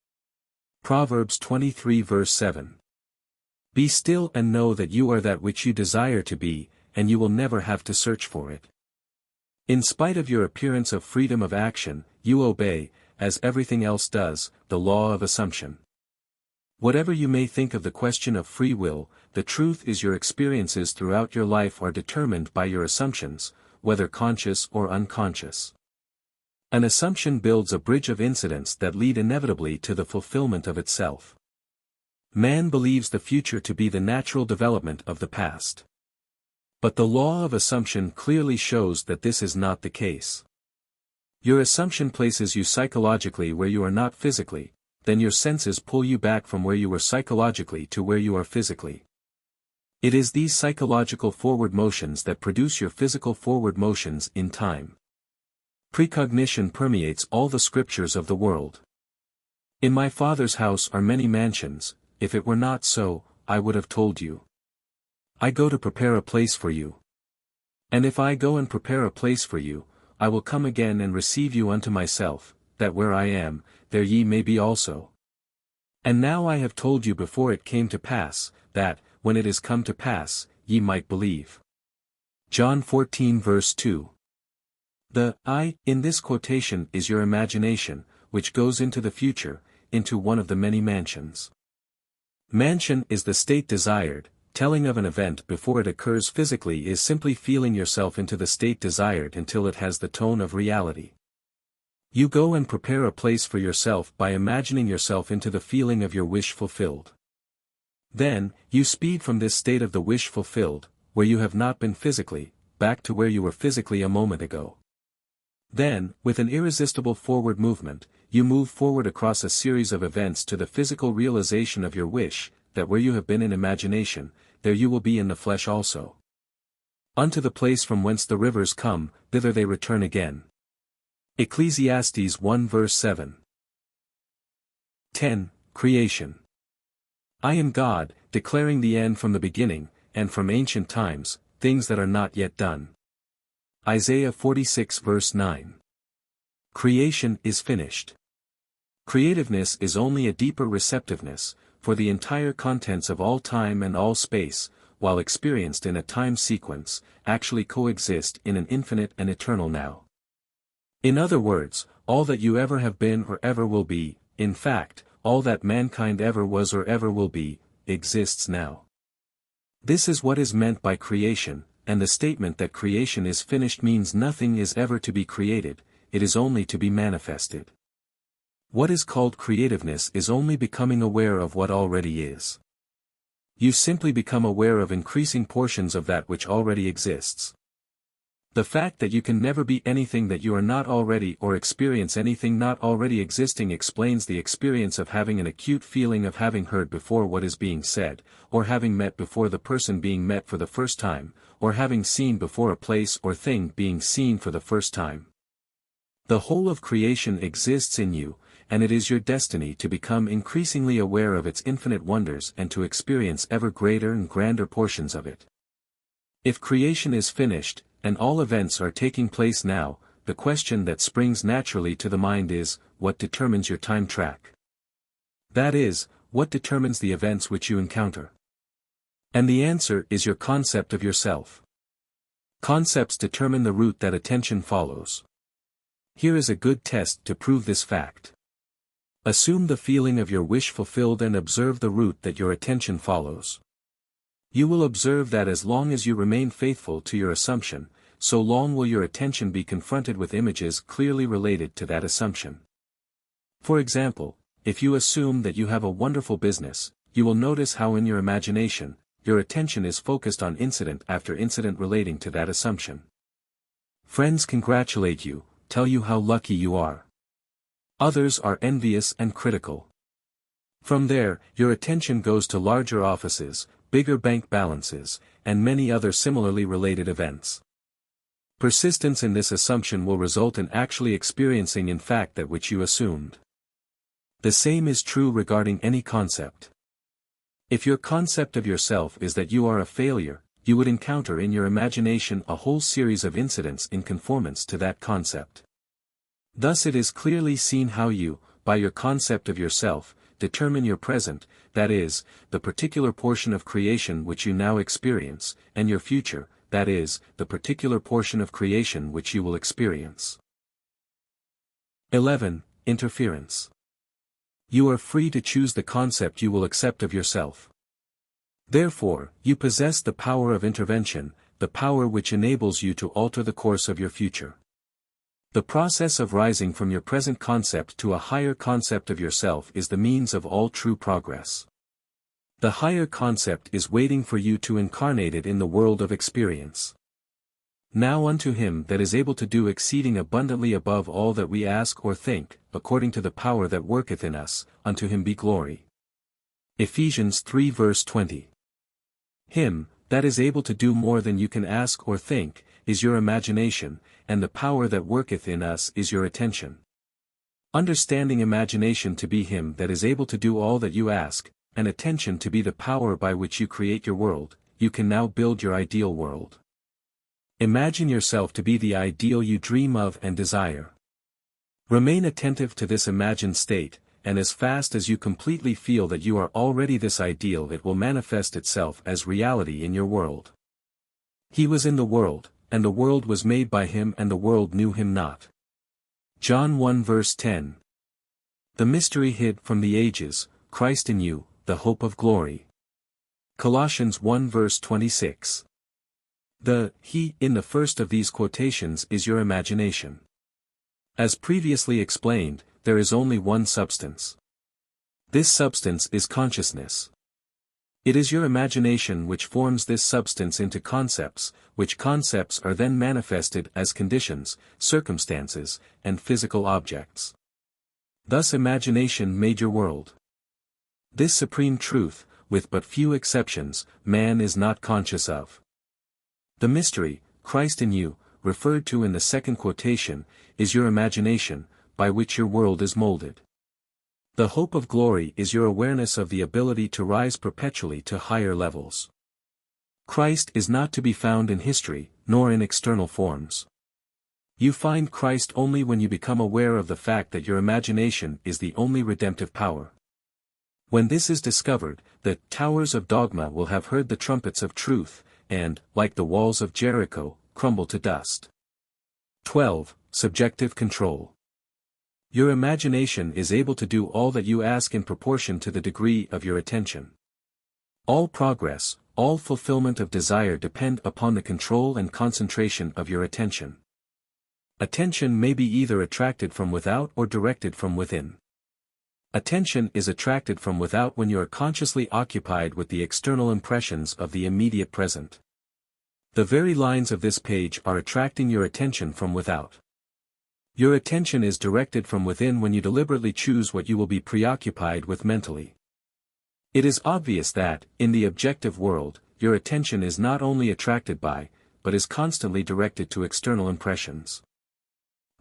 Speaker 1: Proverbs 23 verse 7. Be still and know that you are that which you desire to be, and you will never have to search for it. In spite of your appearance of freedom of action, you obey, as everything else does, the law of assumption. Whatever you may think of the question of free will, the truth is your experiences throughout your life are determined by your assumptions, whether conscious or unconscious. An assumption builds a bridge of incidents that lead inevitably to the fulfillment of itself. Man believes the future to be the natural development of the past. But the law of assumption clearly shows that this is not the case. Your assumption places you psychologically where you are not physically, then your senses pull you back from where you were psychologically to where you are physically. It is these psychological forward motions that produce your physical forward motions in time. Precognition permeates all the scriptures of the world. In my Father's house are many mansions, if it were not so, I would have told you. I go to prepare a place for you. And if I go and prepare a place for you, I will come again and receive you unto myself, that where I am, there ye may be also. And now I have told you before it came to pass, that, when it is come to pass, ye might believe. John 14 verse 2. The I in this quotation is your imagination, which goes into the future, into one of the many mansions. Mansion is the state desired. Telling of an event before it occurs physically is simply feeling yourself into the state desired until it has the tone of reality. You go and prepare a place for yourself by imagining yourself into the feeling of your wish fulfilled. Then, you speed from this state of the wish fulfilled, where you have not been physically, back to where you were physically a moment ago. Then, with an irresistible forward movement, you move forward across a series of events to the physical realization of your wish, that where you have been in imagination, there you will be in the flesh also. Unto the place from whence the rivers come, thither they return again. Ecclesiastes 1 verse 7. 10. Creation. I am God, declaring the end from the beginning, and from ancient times, things that are not yet done. Isaiah 46 verse 9. Creation is finished. Creativeness is only a deeper receptiveness, for the entire contents of all time and all space, while experienced in a time sequence, actually coexist in an infinite and eternal now. In other words, all that you ever have been or ever will be, in fact, all that mankind ever was or ever will be, exists now. This is what is meant by creation, and the statement that creation is finished means nothing is ever to be created, it is only to be manifested. What is called creativeness is only becoming aware of what already is. You simply become aware of increasing portions of that which already exists. The fact that you can never be anything that you are not already or experience anything not already existing explains the experience of having an acute feeling of having heard before what is being said, or having met before the person being met for the first time, or having seen before a place or thing being seen for the first time. The whole of creation exists in you, and it is your destiny to become increasingly aware of its infinite wonders and to experience ever greater and grander portions of it. If creation is finished, and all events are taking place now, the question that springs naturally to the mind is, what determines your time track? That is, what determines the events which you encounter? And the answer is your concept of yourself. Concepts determine the route that attention follows. Here is a good test to prove this fact. Assume the feeling of your wish fulfilled and observe the route that your attention follows. You will observe that as long as you remain faithful to your assumption, so long will your attention be confronted with images clearly related to that assumption. For example, if you assume that you have a wonderful business, you will notice how in your imagination, your attention is focused on incident after incident relating to that assumption. Friends congratulate you, tell you how lucky you are. Others are envious and critical. From there, your attention goes to larger offices, bigger bank balances, and many other similarly related events. Persistence in this assumption will result in actually experiencing in fact that which you assumed. The same is true regarding any concept. If your concept of yourself is that you are a failure, you would encounter in your imagination a whole series of incidents in conformance to that concept. Thus it is clearly seen how you, by your concept of yourself, determine your present, that is, the particular portion of creation which you now experience, and your future, that is, the particular portion of creation which you will experience. 11. Interference. You are free to choose the concept you will accept of yourself. Therefore, you possess the power of intervention, the power which enables you to alter the course of your future. The process of rising from your present concept to a higher concept of yourself is the means of all true progress. The higher concept is waiting for you to incarnate it in the world of experience. Now unto him that is able to do exceeding abundantly above all that we ask or think, according to the power that worketh in us, unto him be glory. Ephesians 3 verse 20. Him, that is able to do more than you can ask or think, is your imagination, and the power that worketh in us is your attention. Understanding imagination to be him that is able to do all that you ask, and attention to be the power by which you create your world, you can now build your ideal world. Imagine yourself to be the ideal you dream of and desire. Remain attentive to this imagined state, and as fast as you completely feel that you are already this ideal, it will manifest itself as reality in your world. He was in the world, and the world was made by him and the world knew him not. John 1 verse 10. The mystery hid from the ages, Christ in you, the hope of glory. Colossians 1 verse 26. The he in the first of these quotations is your imagination. As previously explained, there is only one substance. This substance is consciousness. It is your imagination which forms this substance into concepts, which concepts are then manifested as conditions, circumstances, and physical objects. Thus imagination made your world. This supreme truth, with but few exceptions, man is not conscious of. The mystery, Christ in you, referred to in the second quotation, is your imagination, by which your world is molded. The hope of glory is your awareness of the ability to rise perpetually to higher levels. Christ is not to be found in history, nor in external forms. You find Christ only when you become aware of the fact that your imagination is the only redemptive power. When this is discovered, the towers of dogma will have heard the trumpets of truth, and, like the walls of Jericho, crumble to dust. 12. Subjective control. Your imagination is able to do all that you ask in proportion to the degree of your attention. All progress, all fulfillment of desire depend upon the control and concentration of your attention. Attention may be either attracted from without or directed from within. Attention is attracted from without when you are consciously occupied with the external impressions of the immediate present. The very lines of this page are attracting your attention from without. Your attention is directed from within when you deliberately choose what you will be preoccupied with mentally. It is obvious that, in the objective world, your attention is not only attracted by, but is constantly directed to external impressions.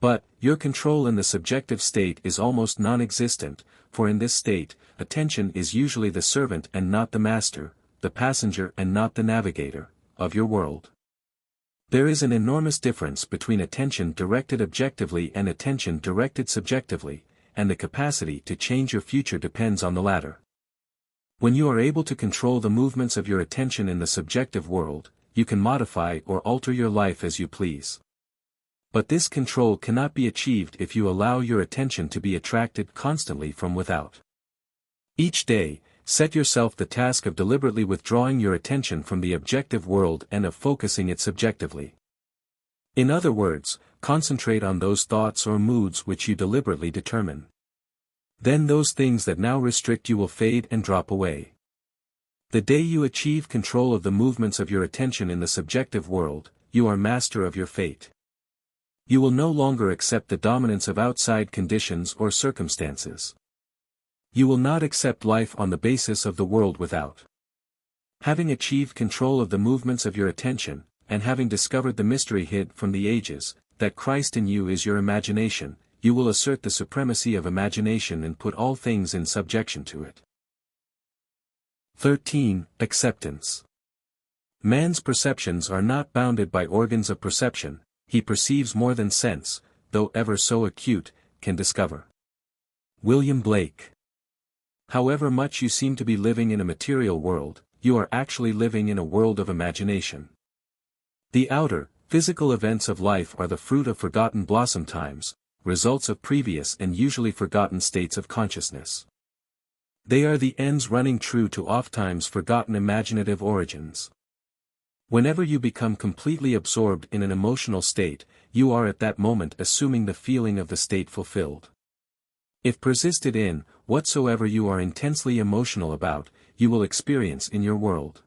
Speaker 1: But, your control in the subjective state is almost non-existent, for in this state, attention is usually the servant and not the master, the passenger and not the navigator, of your world. There is an enormous difference between attention directed objectively and attention directed subjectively, and the capacity to change your future depends on the latter. When you are able to control the movements of your attention in the subjective world, you can modify or alter your life as you please. But this control cannot be achieved if you allow your attention to be attracted constantly from without. Each day, set yourself the task of deliberately withdrawing your attention from the objective world and of focusing it subjectively. In other words, concentrate on those thoughts or moods which you deliberately determine. Then those things that now restrict you will fade and drop away. The day you achieve control of the movements of your attention in the subjective world, you are master of your fate. You will no longer accept the dominance of outside conditions or circumstances. You will not accept life on the basis of the world without. Having achieved control of the movements of your attention, and having discovered the mystery hid from the ages, that Christ in you is your imagination, you will assert the supremacy of imagination and put all things in subjection to it. 13. Acceptance. Man's perceptions are not bounded by organs of perception, he perceives more than sense, though ever so acute, can discover. William Blake. However much you seem to be living in a material world, you are actually living in a world of imagination. The outer, physical events of life are the fruit of forgotten blossom times, results of previous and usually forgotten states of consciousness. They are the ends running true to ofttimes forgotten imaginative origins. Whenever you become completely absorbed in an emotional state, you are at that moment assuming the feeling of the state fulfilled. If persisted in, whatsoever you are intensely emotional about, you will experience in your world.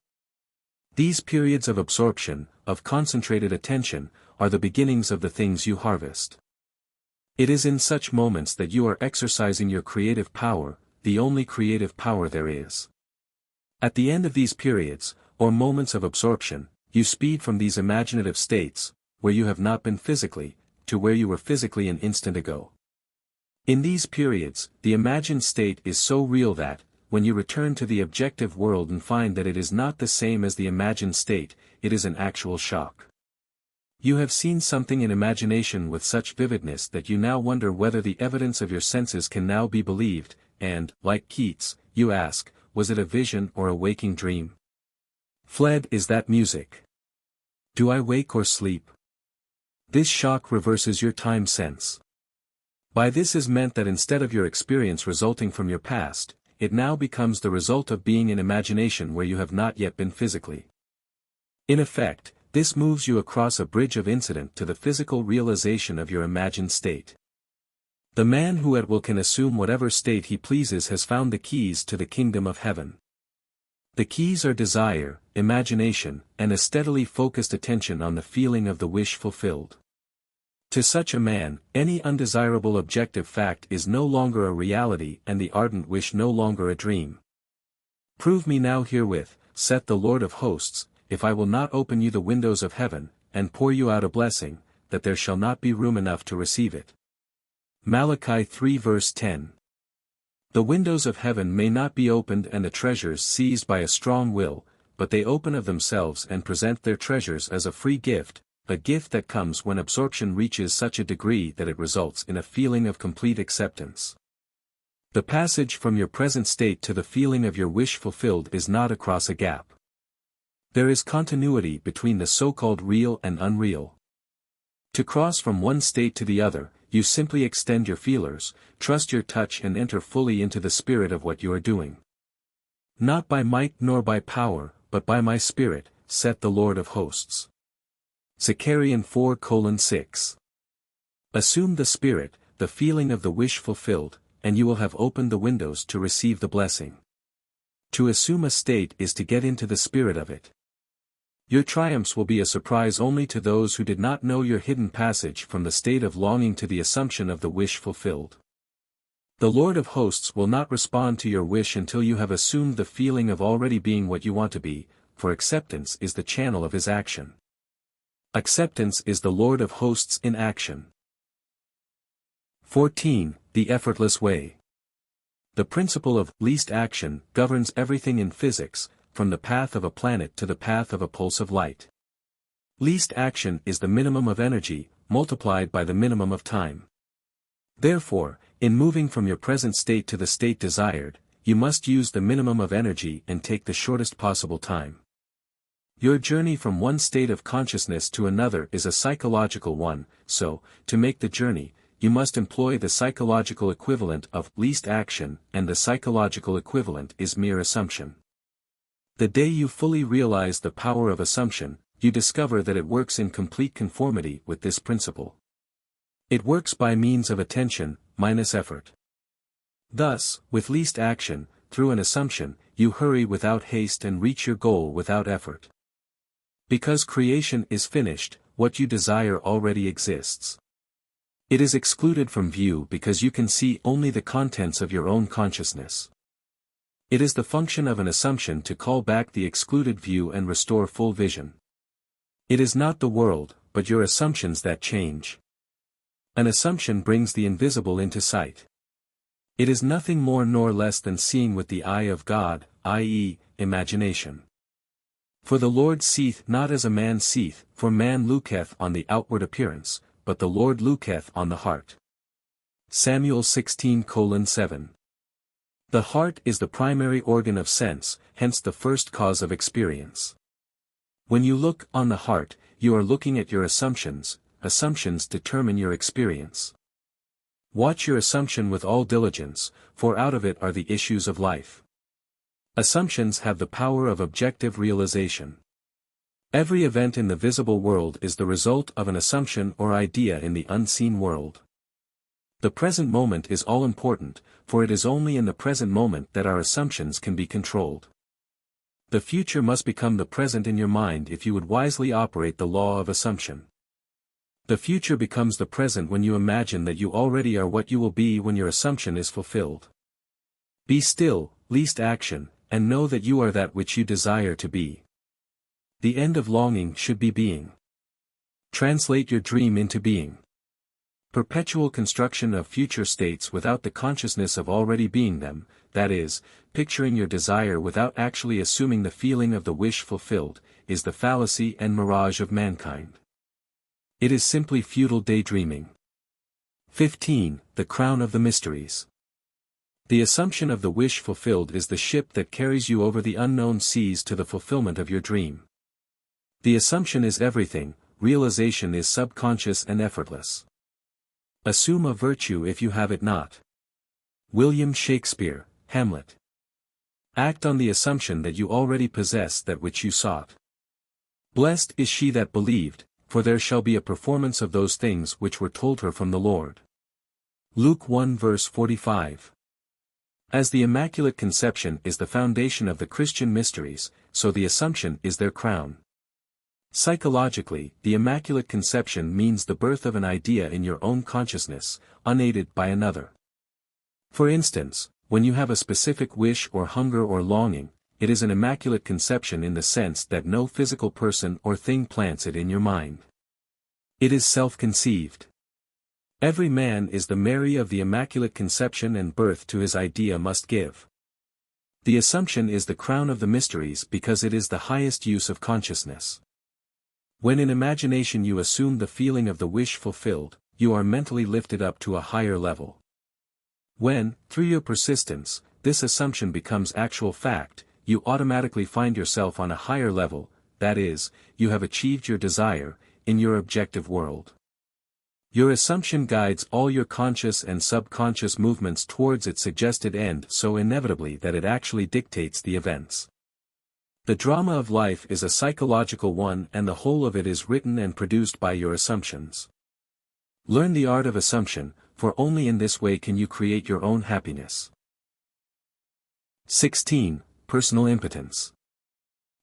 Speaker 1: These periods of absorption, of concentrated attention, are the beginnings of the things you harvest. It is in such moments that you are exercising your creative power, the only creative power there is. At the end of these periods, or moments of absorption, you speed from these imaginative states, where you have not been physically, to where you were physically an instant ago. In these periods, the imagined state is so real that, when you return to the objective world and find that it is not the same as the imagined state, it is an actual shock. You have seen something in imagination with such vividness that you now wonder whether the evidence of your senses can now be believed, and, like Keats, you ask, was it a vision or a waking dream? Fled is that music. Do I wake or sleep? This shock reverses your time sense. By this is meant that instead of your experience resulting from your past, it now becomes the result of being in imagination where you have not yet been physically. In effect, this moves you across a bridge of incident to the physical realization of your imagined state. The man who at will can assume whatever state he pleases has found the keys to the kingdom of heaven. The keys are desire, imagination, and a steadily focused attention on the feeling of the wish fulfilled. To such a man, any undesirable objective fact is no longer a reality and the ardent wish no longer a dream. Prove me now herewith, saith the Lord of hosts, if I will not open you the windows of heaven, and pour you out a blessing, that there shall not be room enough to receive it. Malachi 3 verse 10. The windows of heaven may not be opened and the treasures seized by a strong will, but they open of themselves and present their treasures as a free gift, a gift that comes when absorption reaches such a degree that it results in a feeling of complete acceptance. The passage from your present state to the feeling of your wish fulfilled is not across a gap. There is continuity between the so-called real and unreal. To cross from one state to the other, you simply extend your feelers, trust your touch and enter fully into the spirit of what you are doing. Not by might nor by power, but by my spirit, saith the Lord of hosts. Zechariah 4:6. Assume the spirit, the feeling of the wish fulfilled, and you will have opened the windows to receive the blessing. To assume a state is to get into the spirit of it. Your triumphs will be a surprise only to those who did not know your hidden passage from the state of longing to the assumption of the wish fulfilled. The Lord of hosts will not respond to your wish until you have assumed the feeling of already being what you want to be, for acceptance is the channel of his action. Acceptance is the Lord of hosts in action. 14. The effortless way. The principle of least action governs everything in physics, from the path of a planet to the path of a pulse of light. Least action is the minimum of energy, multiplied by the minimum of time. Therefore, in moving from your present state to the state desired, you must use the minimum of energy and take the shortest possible time. Your journey from one state of consciousness to another is a psychological one, so, to make the journey, you must employ the psychological equivalent of least action, and the psychological equivalent is mere assumption. The day you fully realize the power of assumption, you discover that it works in complete conformity with this principle. It works by means of attention, minus effort. Thus, with least action, through an assumption, you hurry without haste and reach your goal without effort. Because creation is finished, what you desire already exists. It is excluded from view because you can see only the contents of your own consciousness. It is the function of an assumption to call back the excluded view and restore full vision. It is not the world, but your assumptions that change. An assumption brings the invisible into sight. It is nothing more nor less than seeing with the eye of God, i.e., imagination. For the Lord seeth not as a man seeth, for man looketh on the outward appearance, but the Lord looketh on the heart. Samuel 16:7. The heart is the primary organ of sense, hence the first cause of experience. When you look on the heart, you are looking at your assumptions. Assumptions determine your experience. Watch your assumption with all diligence, for out of it are the issues of life. Assumptions have the power of objective realization. Every event in the visible world is the result of an assumption or idea in the unseen world. The present moment is all important, for it is only in the present moment that our assumptions can be controlled. The future must become the present in your mind if you would wisely operate the law of assumption. The future becomes the present when you imagine that you already are what you will be when your assumption is fulfilled. Be still, least action, and know that you are that which you desire to be. The end of longing should be being. Translate your dream into being. Perpetual construction of future states without the consciousness of already being them, that is, picturing your desire without actually assuming the feeling of the wish fulfilled, is the fallacy and mirage of mankind. It is simply futile daydreaming. 15. The crown of the mysteries. The assumption of the wish fulfilled is the ship that carries you over the unknown seas to the fulfillment of your dream. The assumption is everything, realization is subconscious and effortless. Assume a virtue if you have it not. William Shakespeare, Hamlet. Act on the assumption that you already possess that which you sought. Blessed is she that believed, for there shall be a performance of those things which were told her from the Lord. Luke 1 verse 45. As the Immaculate Conception is the foundation of the Christian mysteries, so the Assumption is their crown. Psychologically, the Immaculate Conception means the birth of an idea in your own consciousness, unaided by another. For instance, when you have a specific wish or hunger or longing, it is an Immaculate Conception in the sense that no physical person or thing plants it in your mind. It is self-conceived. Every man is the Mary of the Immaculate Conception and birth to his idea must give. The Assumption is the crown of the mysteries because it is the highest use of consciousness. When in imagination you assume the feeling of the wish fulfilled, you are mentally lifted up to a higher level. When, through your persistence, this assumption becomes actual fact, you automatically find yourself on a higher level, that is, you have achieved your desire, in your objective world. Your assumption guides all your conscious and subconscious movements towards its suggested end so inevitably that it actually dictates the events. The drama of life is a psychological one and the whole of it is written and produced by your assumptions. Learn the art of assumption, for only in this way can you create your own happiness. 16. Personal impotence.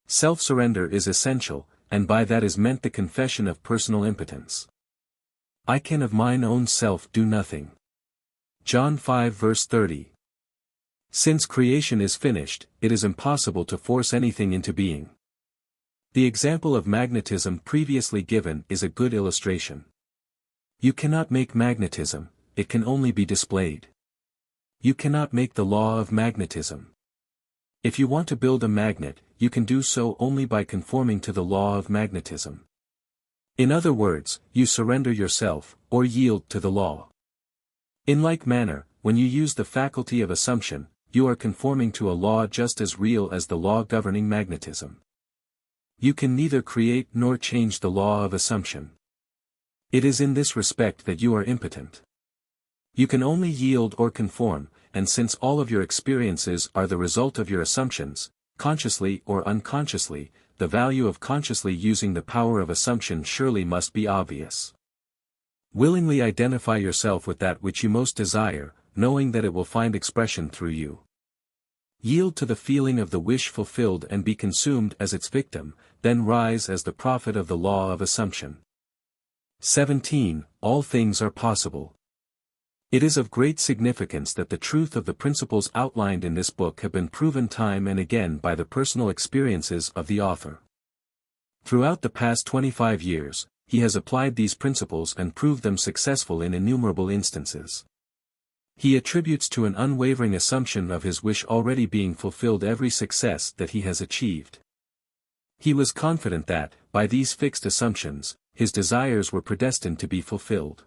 Speaker 1: Self-surrender is essential, and by that is meant the confession of personal impotence. I can of mine own self do nothing. John 5 verse 30. Since creation is finished, it is impossible to force anything into being. The example of magnetism previously given is a good illustration. You cannot make magnetism, it can only be displayed. You cannot make the law of magnetism. If you want to build a magnet, you can do so only by conforming to the law of magnetism. In other words, you surrender yourself, or yield to the law. In like manner, when you use the faculty of assumption, you are conforming to a law just as real as the law governing magnetism. You can neither create nor change the law of assumption. It is in this respect that you are impotent. You can only yield or conform, and since all of your experiences are the result of your assumptions, consciously or unconsciously, the value of consciously using the power of assumption surely must be obvious. Willingly identify yourself with that which you most desire, knowing that it will find expression through you. Yield to the feeling of the wish fulfilled and be consumed as its victim, then rise as the prophet of the law of assumption. 17. All things are possible. It is of great significance that the truth of the principles outlined in this book have been proven time and again by the personal experiences of the author. Throughout the past 25 years, he has applied these principles and proved them successful in innumerable instances. He attributes to an unwavering assumption of his wish already being fulfilled every success that he has achieved. He was confident that, by these fixed assumptions, his desires were predestined to be fulfilled.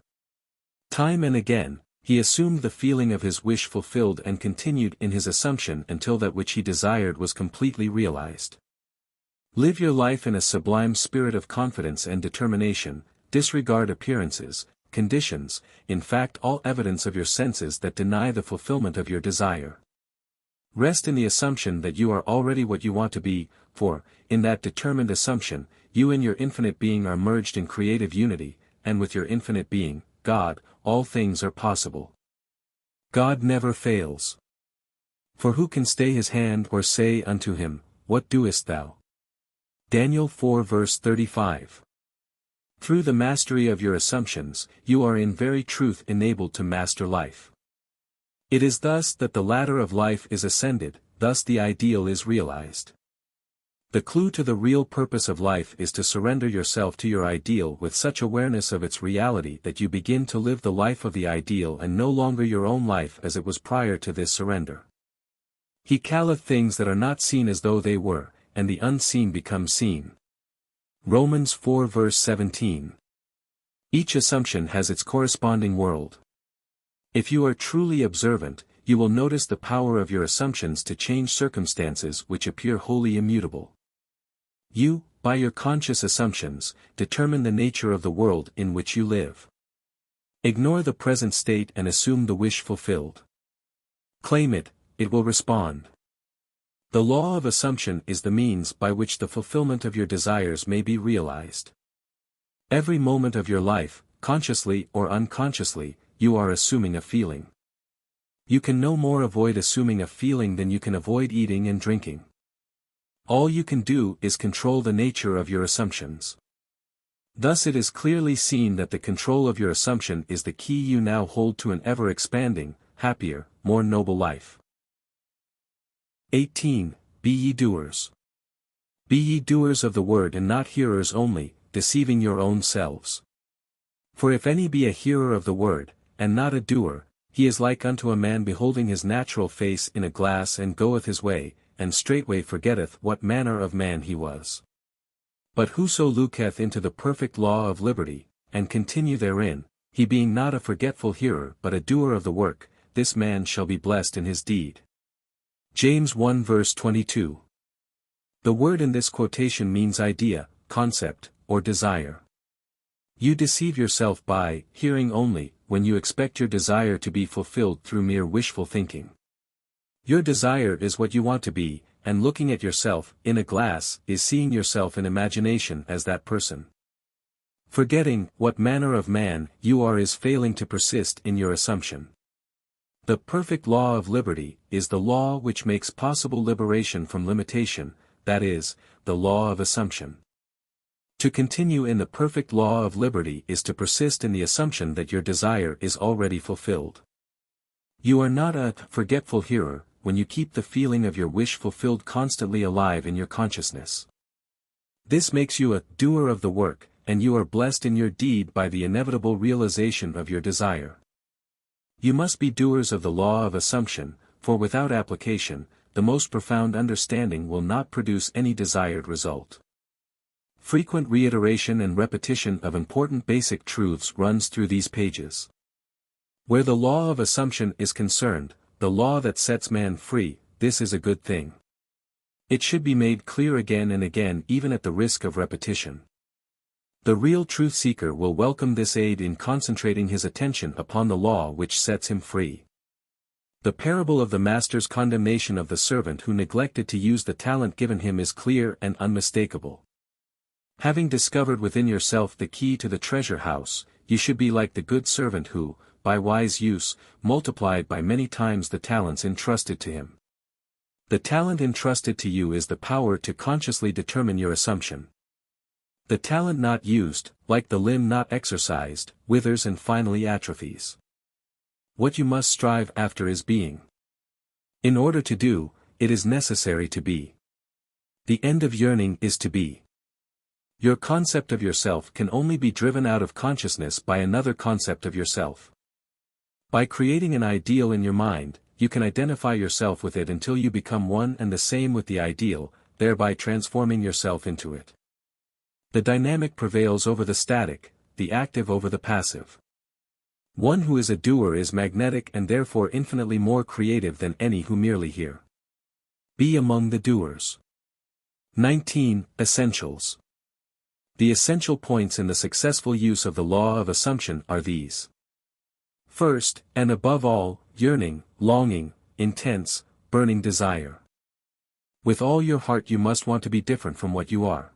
Speaker 1: Time and again, he assumed the feeling of his wish fulfilled and continued in his assumption until that which he desired was completely realized. Live your life in a sublime spirit of confidence and determination, disregard appearances, conditions, in fact all evidence of your senses that deny the fulfillment of your desire. Rest in the assumption that you are already what you want to be, for, in that determined assumption, you and your infinite being are merged in creative unity, and with your infinite being, God, all things are possible. God never fails. For who can stay his hand or say unto him, What doest thou? Daniel 4 verse 35. Through the mastery of your assumptions, you are in very truth enabled to master life. It is thus that the ladder of life is ascended, thus the ideal is realized. The clue to the real purpose of life is to surrender yourself to your ideal with such awareness of its reality that you begin to live the life of the ideal and no longer your own life as it was prior to this surrender. He calleth things that are not seen as though they were, and the unseen become seen. Romans 4 verse 17. Each assumption has its corresponding world. If you are truly observant, you will notice the power of your assumptions to change circumstances which appear wholly immutable. You, by your conscious assumptions, determine the nature of the world in which you live. Ignore the present state and assume the wish fulfilled. Claim it, it will respond. The law of assumption is the means by which the fulfillment of your desires may be realized. Every moment of your life, consciously or unconsciously, you are assuming a feeling. You can no more avoid assuming a feeling than you can avoid eating and drinking. All you can do is control the nature of your assumptions. Thus it is clearly seen that the control of your assumption is the key you now hold to an ever-expanding, happier, more noble life. 18. Be ye doers. Be ye doers of the word and not hearers only, deceiving your own selves. For if any be a hearer of the word, and not a doer, he is like unto a man beholding his natural face in a glass and goeth his way, and straightway forgetteth what manner of man he was. But whoso looketh into the perfect law of liberty, and continue therein, he being not a forgetful hearer but a doer of the work, this man shall be blessed in his deed. James 1 verse 22. The word in this quotation means idea, concept, or desire. You deceive yourself by hearing only, when you expect your desire to be fulfilled through mere wishful thinking. Your desire is what you want to be, and looking at yourself in a glass is seeing yourself in imagination as that person. Forgetting what manner of man you are is failing to persist in your assumption. The perfect law of liberty is the law which makes possible liberation from limitation, that is, the law of assumption. To continue in the perfect law of liberty is to persist in the assumption that your desire is already fulfilled. You are not a forgetful hearer when you keep the feeling of your wish fulfilled constantly alive in your consciousness. This makes you a doer of the work, and you are blessed in your deed by the inevitable realization of your desire. You must be doers of the law of assumption, for without application, the most profound understanding will not produce any desired result. Frequent reiteration and repetition of important basic truths runs through these pages. Where the law of assumption is concerned, the law that sets man free, this is a good thing. It should be made clear again and again even at the risk of repetition. The real truth seeker will welcome this aid in concentrating his attention upon the law which sets him free. The parable of the master's condemnation of the servant who neglected to use the talent given him is clear and unmistakable. Having discovered within yourself the key to the treasure house, you should be like the good servant who, by wise use, multiplied by many times the talents entrusted to him. The talent entrusted to you is the power to consciously determine your assumption. The talent not used, like the limb not exercised, withers and finally atrophies. What you must strive after is being. In order to do, it is necessary to be. The end of yearning is to be. Your concept of yourself can only be driven out of consciousness by another concept of yourself. By creating an ideal in your mind, you can identify yourself with it until you become one and the same with the ideal, thereby transforming yourself into it. The dynamic prevails over the static, the active over the passive. One who is a doer is magnetic and therefore infinitely more creative than any who merely hear. Be among the doers. 19. Essentials. The essential points in the successful use of the law of assumption are these. First, and above all, yearning, longing, intense, burning desire. With all your heart you must want to be different from what you are.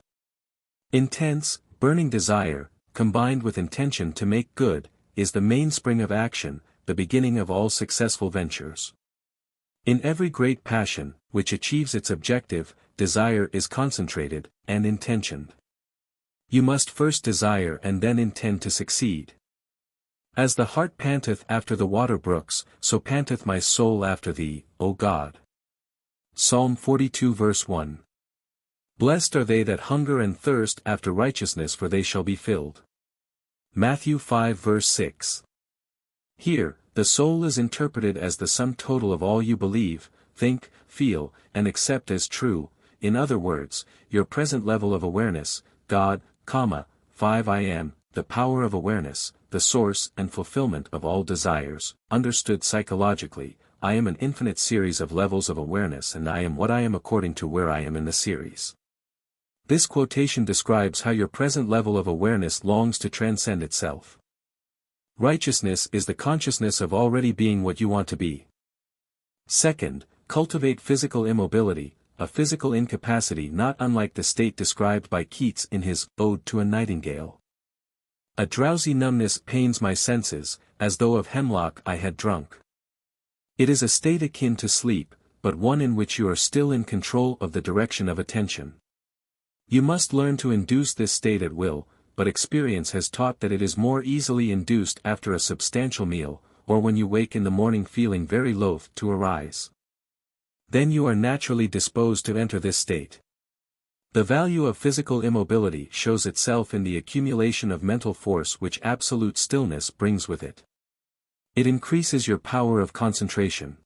Speaker 1: Intense, burning desire, combined with intention to make good, is the mainspring of action, the beginning of all successful ventures. In every great passion, which achieves its objective, desire is concentrated, and intentioned. You must first desire and then intend to succeed. As the hart panteth after the water brooks, so panteth my soul after thee, O God. Psalm 42 verse 1. Blessed are they that hunger and thirst after righteousness, for they shall be filled. Matthew 5 verse 6. Here, the soul is interpreted as the sum total of all you believe, think, feel, and accept as true, in other words, your present level of awareness, God, 5 I am, the power of awareness, the source and fulfillment of all desires. Understood psychologically, I am an infinite series of levels of awareness and I am what I am according to where I am in the series. This quotation describes how your present level of awareness longs to transcend itself. Righteousness is the consciousness of already being what you want to be. Second, cultivate physical immobility, a physical incapacity not unlike the state described by Keats in his Ode to a Nightingale. A drowsy numbness pains my senses, as though of hemlock I had drunk. It is a state akin to sleep, but one in which you are still in control of the direction of attention. You must learn to induce this state at will, but experience has taught that it is more easily induced after a substantial meal, or when you wake in the morning feeling very loath to arise. Then you are naturally disposed to enter this state. The value of physical immobility shows itself in the accumulation of mental force which absolute stillness brings with it. It increases your power of concentration.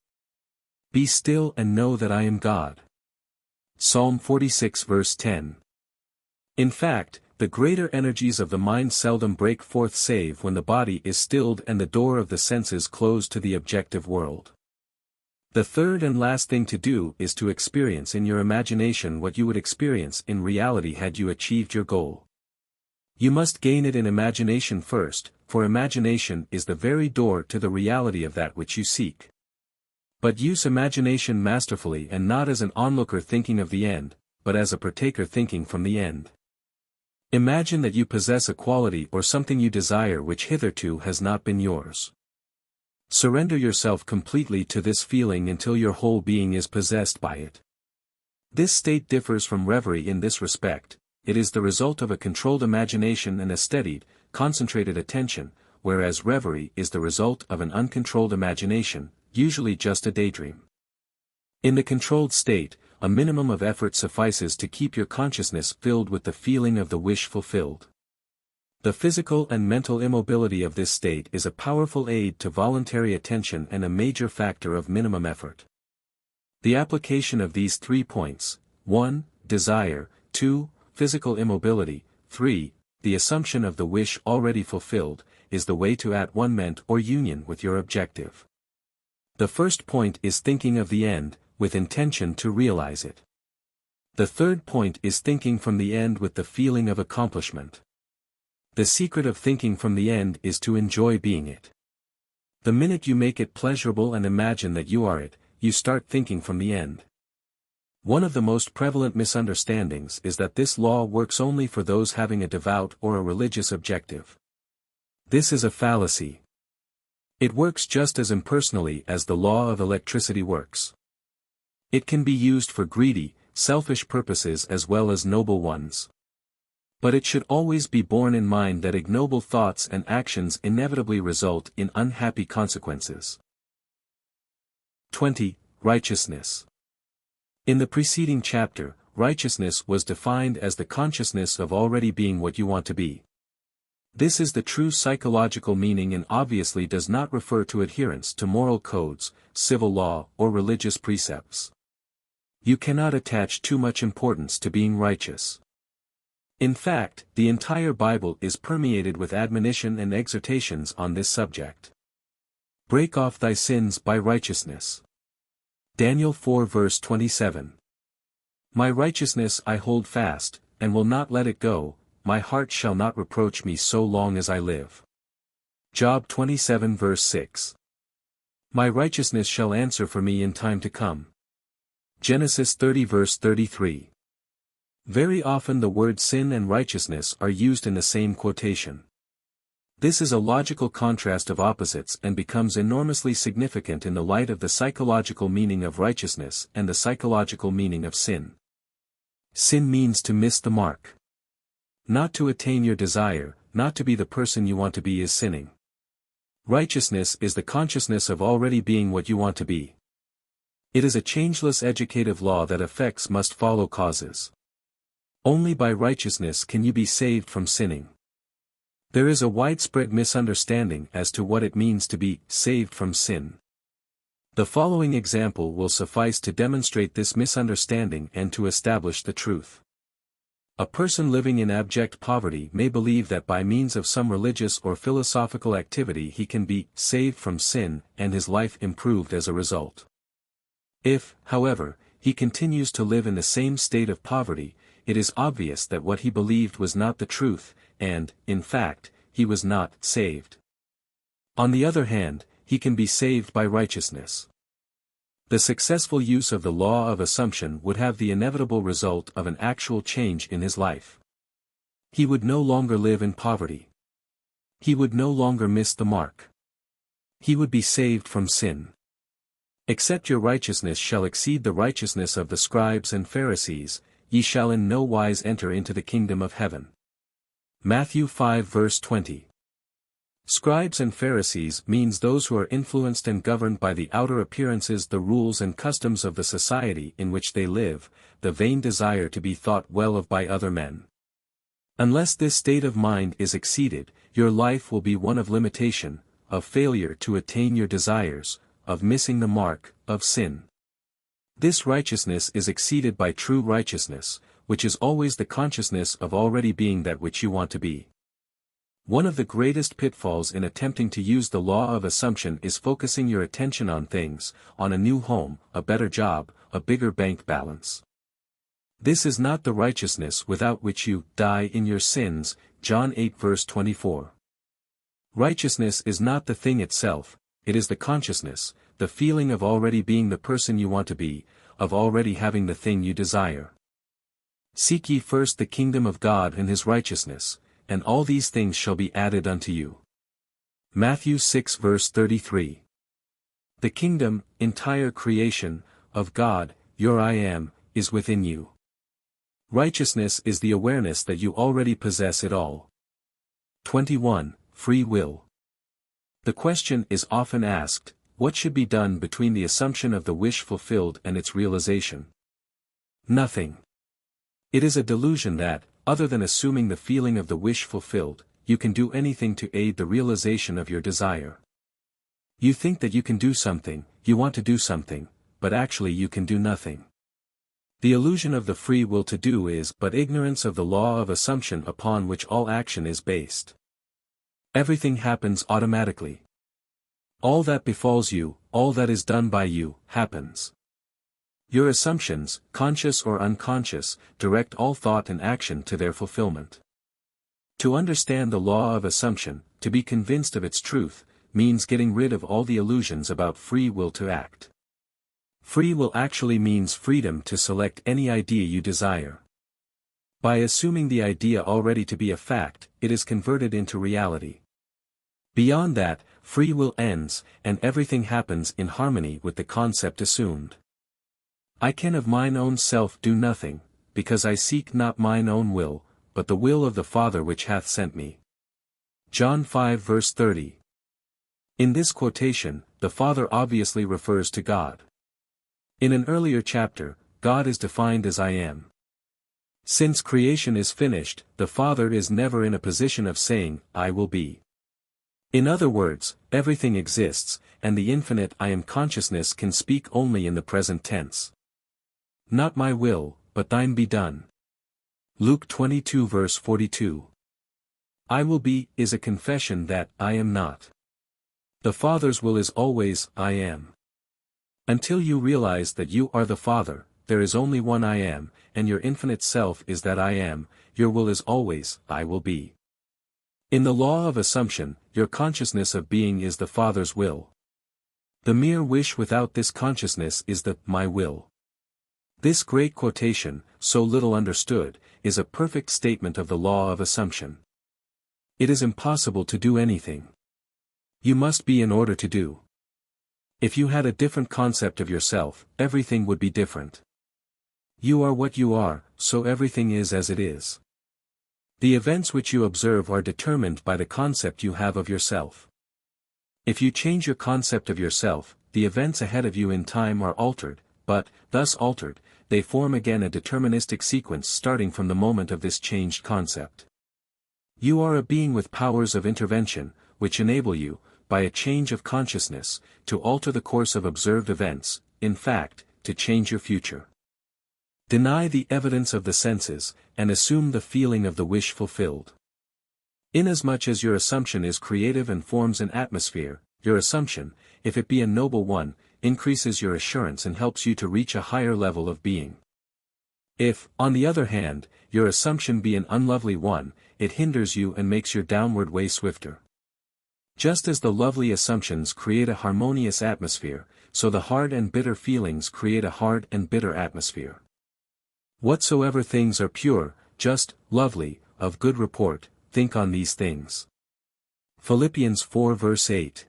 Speaker 1: Be still and know that I am God. Psalm 46 verse 10. In fact, the greater energies of the mind seldom break forth save when the body is stilled and the door of the senses closed to the objective world. The third and last thing to do is to experience in your imagination what you would experience in reality had you achieved your goal. You must gain it in imagination first, for imagination is the very door to the reality of that which you seek. But use imagination masterfully and not as an onlooker thinking of the end, but as a partaker thinking from the end. Imagine that you possess a quality or something you desire which hitherto has not been yours. Surrender yourself completely to this feeling until your whole being is possessed by it. This state differs from reverie in this respect, it is the result of a controlled imagination and a steadied, concentrated attention, whereas reverie is the result of an uncontrolled imagination, usually just a daydream. In the controlled state, a minimum of effort suffices to keep your consciousness filled with the feeling of the wish fulfilled. The physical and mental immobility of this state is a powerful aid to voluntary attention and a major factor of minimum effort. The application of these 3 points, 1. Desire, 2. Physical immobility, 3. The assumption of the wish already fulfilled, is the way to at-one-ment or union with your objective. The first point is thinking of the end, with intention to realize it. The third point is thinking from the end with the feeling of accomplishment. The secret of thinking from the end is to enjoy being it. The minute you make it pleasurable and imagine that you are it, you start thinking from the end. One of the most prevalent misunderstandings is that this law works only for those having a devout or a religious objective. This is a fallacy. It works just as impersonally as the law of electricity works. It can be used for greedy, selfish purposes as well as noble ones. But it should always be borne in mind that ignoble thoughts and actions inevitably result in unhappy consequences. 20. Righteousness. In the preceding chapter, righteousness was defined as the consciousness of already being what you want to be. This is the true psychological meaning and obviously does not refer to adherence to moral codes, civil law, or religious precepts. You cannot attach too much importance to being righteous. In fact, the entire Bible is permeated with admonition and exhortations on this subject. Break off thy sins by righteousness. Daniel 4 verse 27. My righteousness I hold fast, and will not let it go, my heart shall not reproach me so long as I live. Job 27 verse 6. My righteousness shall answer for me in time to come. Genesis 30 verse 33. Very often the words sin and righteousness are used in the same quotation. This is a logical contrast of opposites and becomes enormously significant in the light of the psychological meaning of righteousness and the psychological meaning of sin. Sin means to miss the mark. Not to attain your desire, not to be the person you want to be is sinning. Righteousness is the consciousness of already being what you want to be. It is a changeless educative law that effects must follow causes. Only by righteousness can you be saved from sinning. There is a widespread misunderstanding as to what it means to be saved from sin. The following example will suffice to demonstrate this misunderstanding and to establish the truth. A person living in abject poverty may believe that by means of some religious or philosophical activity he can be saved from sin and his life improved as a result. If, however, he continues to live in the same state of poverty, it is obvious that what he believed was not the truth, and, in fact, he was not saved. On the other hand, he can be saved by righteousness. The successful use of the law of assumption would have the inevitable result of an actual change in his life. He would no longer live in poverty. He would no longer miss the mark. He would be saved from sin. Except your righteousness shall exceed the righteousness of the scribes and Pharisees, ye shall in no wise enter into the kingdom of heaven. Matthew 5 verse 20. Scribes and Pharisees means those who are influenced and governed by the outer appearances, the rules and customs of the society in which they live, the vain desire to be thought well of by other men. Unless this state of mind is exceeded, your life will be one of limitation, of failure to attain your desires, of missing the mark, of sin. This righteousness is exceeded by true righteousness, which is always the consciousness of already being that which you want to be. One of the greatest pitfalls in attempting to use the law of assumption is focusing your attention on things, on a new home, a better job, a bigger bank balance. This is not the righteousness without which you die in your sins, John 8 verse 24. Righteousness is not the thing itself, it is the consciousness, the feeling of already being the person you want to be, of already having the thing you desire. Seek ye first the kingdom of God and his righteousness, and all these things shall be added unto you. Matthew 6 verse 33. The kingdom, entire creation, of God, your I am, is within you. Righteousness is the awareness that you already possess it all. 21. Free will. The question is often asked, what should be done between the assumption of the wish fulfilled and its realization? Nothing. It is a delusion that, other than assuming the feeling of the wish fulfilled, you can do anything to aid the realization of your desire. You think that you can do something, you want to do something, but actually you can do nothing. The illusion of the free will to do is but ignorance of the law of assumption upon which all action is based. Everything happens automatically. All that befalls you, all that is done by you, happens. Your assumptions, conscious or unconscious, direct all thought and action to their fulfillment. To understand the law of assumption, to be convinced of its truth, means getting rid of all the illusions about free will to act. Free will actually means freedom to select any idea you desire. By assuming the idea already to be a fact, it is converted into reality. Beyond that, free will ends, and everything happens in harmony with the concept assumed. I can of mine own self do nothing, because I seek not mine own will, but the will of the Father which hath sent me. John 5 verse 30. In this quotation, the Father obviously refers to God. In an earlier chapter, God is defined as I am. Since creation is finished, the Father is never in a position of saying, I will be. In other words, everything exists, and the infinite I am consciousness can speak only in the present tense. Not my will, but thine be done. Luke 22 verse 42. I will be is a confession that I am not. The Father's will is always I am. Until you realize that you are the Father, there is only one I am, and your infinite self is that I am, your will is always I will be. In the law of assumption, your consciousness of being is the Father's will. The mere wish without this consciousness is the my will. This great quotation, so little understood, is a perfect statement of the law of assumption. It is impossible to do anything. You must be in order to do. If you had a different concept of yourself, everything would be different. You are what you are, so everything is as it is. The events which you observe are determined by the concept you have of yourself. If you change your concept of yourself, the events ahead of you in time are altered, but, thus altered, they form again a deterministic sequence starting from the moment of this changed concept. You are a being with powers of intervention, which enable you, by a change of consciousness, to alter the course of observed events, in fact, to change your future. Deny the evidence of the senses, and assume the feeling of the wish fulfilled. Inasmuch as your assumption is creative and forms an atmosphere, your assumption, if it be a noble one, increases your assurance and helps you to reach a higher level of being. If, on the other hand, your assumption be an unlovely one, it hinders you and makes your downward way swifter. Just as the lovely assumptions create a harmonious atmosphere, so the hard and bitter feelings create a hard and bitter atmosphere. Whatsoever things are pure, just, lovely, of good report, think on these things. Philippians 4 verse 8.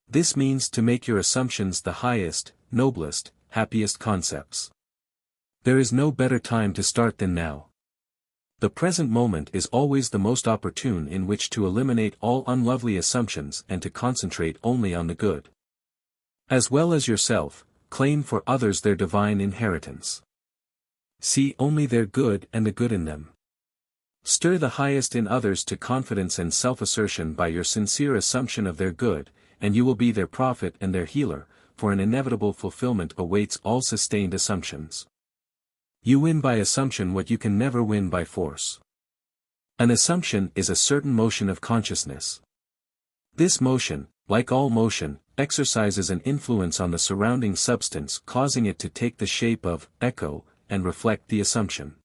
Speaker 1: This means to make your assumptions the highest, noblest, happiest concepts. There is no better time to start than now. The present moment is always the most opportune in which to eliminate all unlovely assumptions and to concentrate only on the good. As well as yourself, claim for others their divine inheritance. See only their good and the good in them. Stir the highest in others to confidence and self-assertion by your sincere assumption of their good, and you will be their prophet and their healer, for an inevitable fulfillment awaits all sustained assumptions. You win by assumption what you can never win by force. An assumption is a certain motion of consciousness. This motion, like all motion, exercises an influence on the surrounding substance, causing it to take the shape of echo, and reflect the assumption.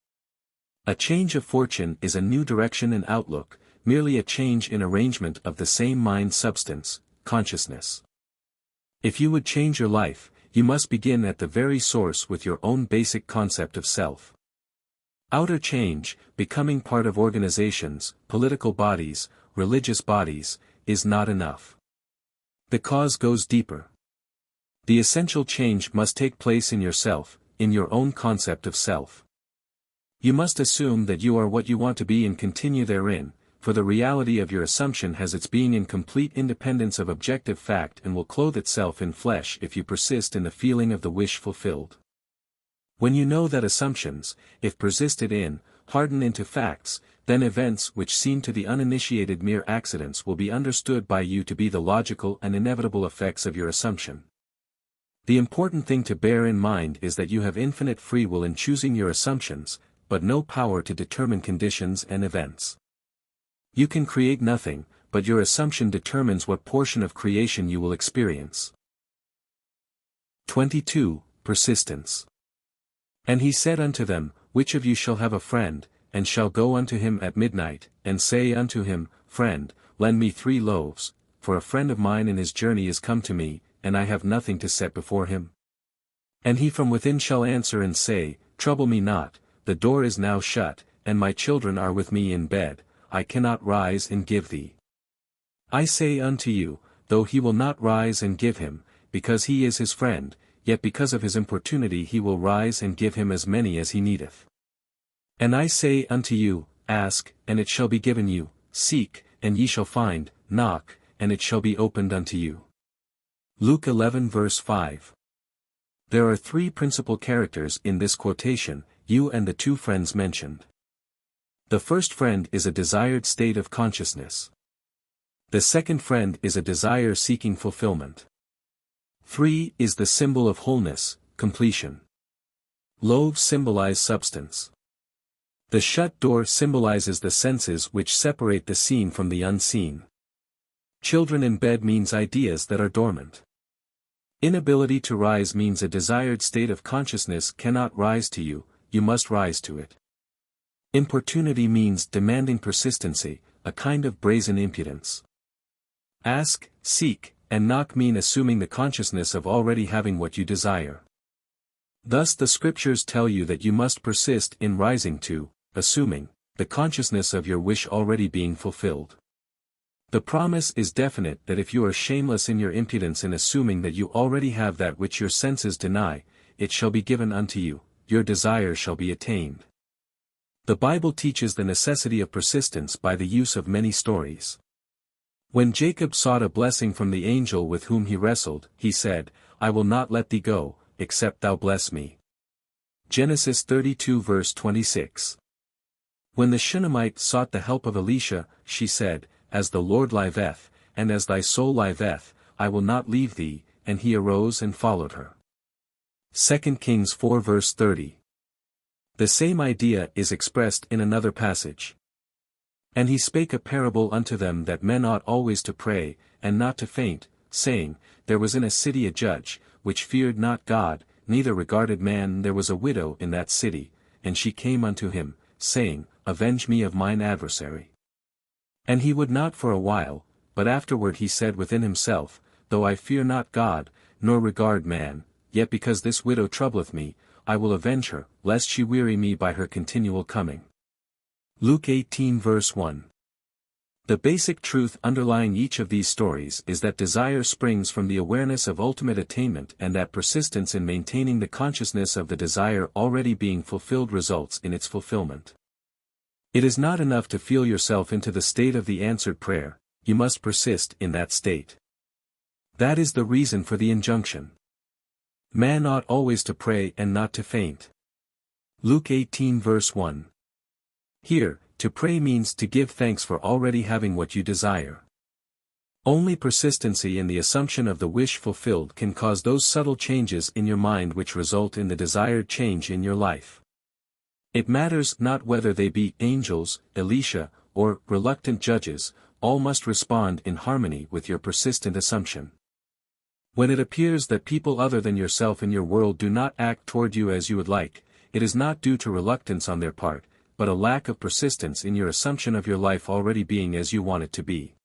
Speaker 1: A change of fortune is a new direction and outlook, merely a change in arrangement of the same mind substance, consciousness. If you would change your life, you must begin at the very source with your own basic concept of self. Outer change, becoming part of organizations, political bodies, religious bodies, is not enough. The cause goes deeper. The essential change must take place in yourself, in your own concept of self. You must assume that you are what you want to be and continue therein, for the reality of your assumption has its being in complete independence of objective fact and will clothe itself in flesh if you persist in the feeling of the wish fulfilled. When you know that assumptions, if persisted in, harden into facts, then events which seem to the uninitiated mere accidents will be understood by you to be the logical and inevitable effects of your assumption. The important thing to bear in mind is that you have infinite free will in choosing your assumptions, but no power to determine conditions and events. You can create nothing, but your assumption determines what portion of creation you will experience. 22. Persistence. And he said unto them, Which of you shall have a friend, and shall go unto him at midnight, and say unto him, Friend, lend me 3 loaves, for a friend of mine in his journey is come to me, and I have nothing to set before him? And he from within shall answer and say, Trouble me not, the door is now shut, and my children are with me in bed, I cannot rise and give thee. I say unto you, though he will not rise and give him, because he is his friend, yet because of his importunity he will rise and give him as many as he needeth. And I say unto you, Ask, and it shall be given you, seek, and ye shall find, knock, and it shall be opened unto you. Luke 11 verse 5. There are 3 principal characters in this quotation, you and the 2 friends mentioned. The first friend is a desired state of consciousness. The second friend is a desire seeking fulfillment. 3 is the symbol of wholeness, completion. Loaves symbolize substance. The shut door symbolizes the senses which separate the seen from the unseen. Children in bed means ideas that are dormant. Inability to rise means a desired state of consciousness cannot rise to you, you must rise to it. Importunity means demanding persistency, a kind of brazen impudence. Ask, seek, and knock mean assuming the consciousness of already having what you desire. Thus the scriptures tell you that you must persist in rising to, assuming, the consciousness of your wish already being fulfilled. The promise is definite that if you are shameless in your impudence in assuming that you already have that which your senses deny, it shall be given unto you, your desire shall be attained. The Bible teaches the necessity of persistence by the use of many stories. When Jacob sought a blessing from the angel with whom he wrestled, he said, I will not let thee go, except thou bless me. Genesis 32 verse 26. When the Shunammite sought the help of Elisha, she said, As the Lord liveth, and as thy soul liveth, I will not leave thee, and he arose and followed her. 2 Kings 4 verse 30. The same idea is expressed in another passage. And he spake a parable unto them that men ought always to pray, and not to faint, saying, There was in a city a judge, which feared not God, neither regarded man. There was a widow in that city, and she came unto him, saying, Avenge me of mine adversary. And he would not for a while, but afterward he said within himself, Though I fear not God, nor regard man, yet because this widow troubleth me, I will avenge her, lest she weary me by her continual coming. Luke 18 verse 1. The basic truth underlying each of these stories is that desire springs from the awareness of ultimate attainment and that persistence in maintaining the consciousness of the desire already being fulfilled results in its fulfillment. It is not enough to feel yourself into the state of the answered prayer, you must persist in that state. That is the reason for the injunction. Man ought always to pray and not to faint. Luke 18 verse 1. Here, to pray means to give thanks for already having what you desire. Only persistency in the assumption of the wish fulfilled can cause those subtle changes in your mind which result in the desired change in your life. It matters not whether they be angels, Elisha, or reluctant judges, all must respond in harmony with your persistent assumption. When it appears that people other than yourself in your world do not act toward you as you would like, it is not due to reluctance on their part, but a lack of persistence in your assumption of your life already being as you want it to be.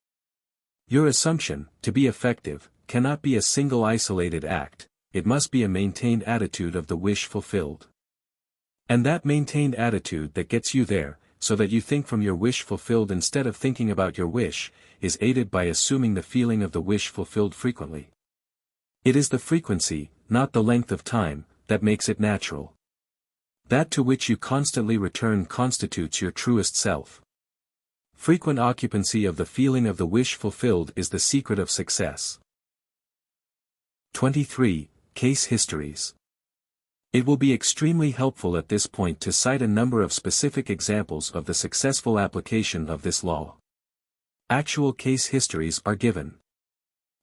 Speaker 1: Your assumption, to be effective, cannot be a single isolated act, it must be a maintained attitude of the wish fulfilled. And that maintained attitude that gets you there, so that you think from your wish fulfilled instead of thinking about your wish, is aided by assuming the feeling of the wish fulfilled frequently. It is the frequency, not the length of time, that makes it natural. That to which you constantly return constitutes your truest self. Frequent occupancy of the feeling of the wish fulfilled is the secret of success. 23. Case histories. It will be extremely helpful at this point to cite a number of specific examples of the successful application of this law. Actual case histories are given.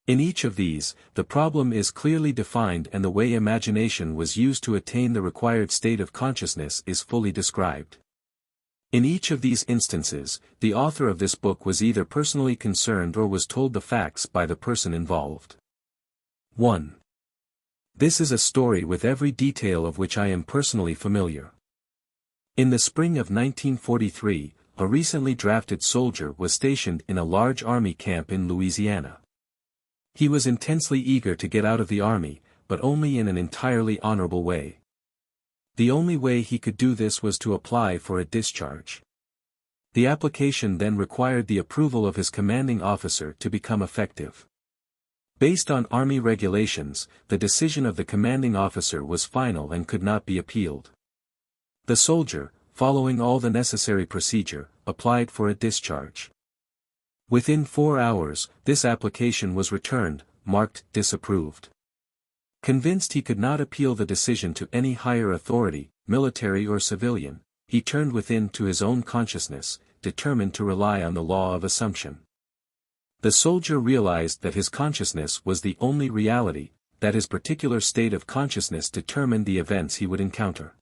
Speaker 1: In each of these, the problem is clearly defined and the way imagination was used to attain the required state of consciousness is fully described. In each of these instances, the author of this book was either personally concerned or was told the facts by the person involved. 1. This is a story with every detail of which I am personally familiar. In the spring of 1943, a recently drafted soldier was stationed in a large army camp in Louisiana. He was intensely eager to get out of the army, but only in an entirely honorable way. The only way he could do this was to apply for a discharge. The application then required the approval of his commanding officer to become effective. Based on Army regulations, the decision of the commanding officer was final and could not be appealed. The soldier, following all the necessary procedure, applied for a discharge. Within 4 hours, this application was returned, marked disapproved. Convinced he could not appeal the decision to any higher authority, military or civilian, he turned within to his own consciousness, determined to rely on the law of assumption. The soldier realized that his consciousness was the only reality, that his particular state of consciousness determined the events he would encounter.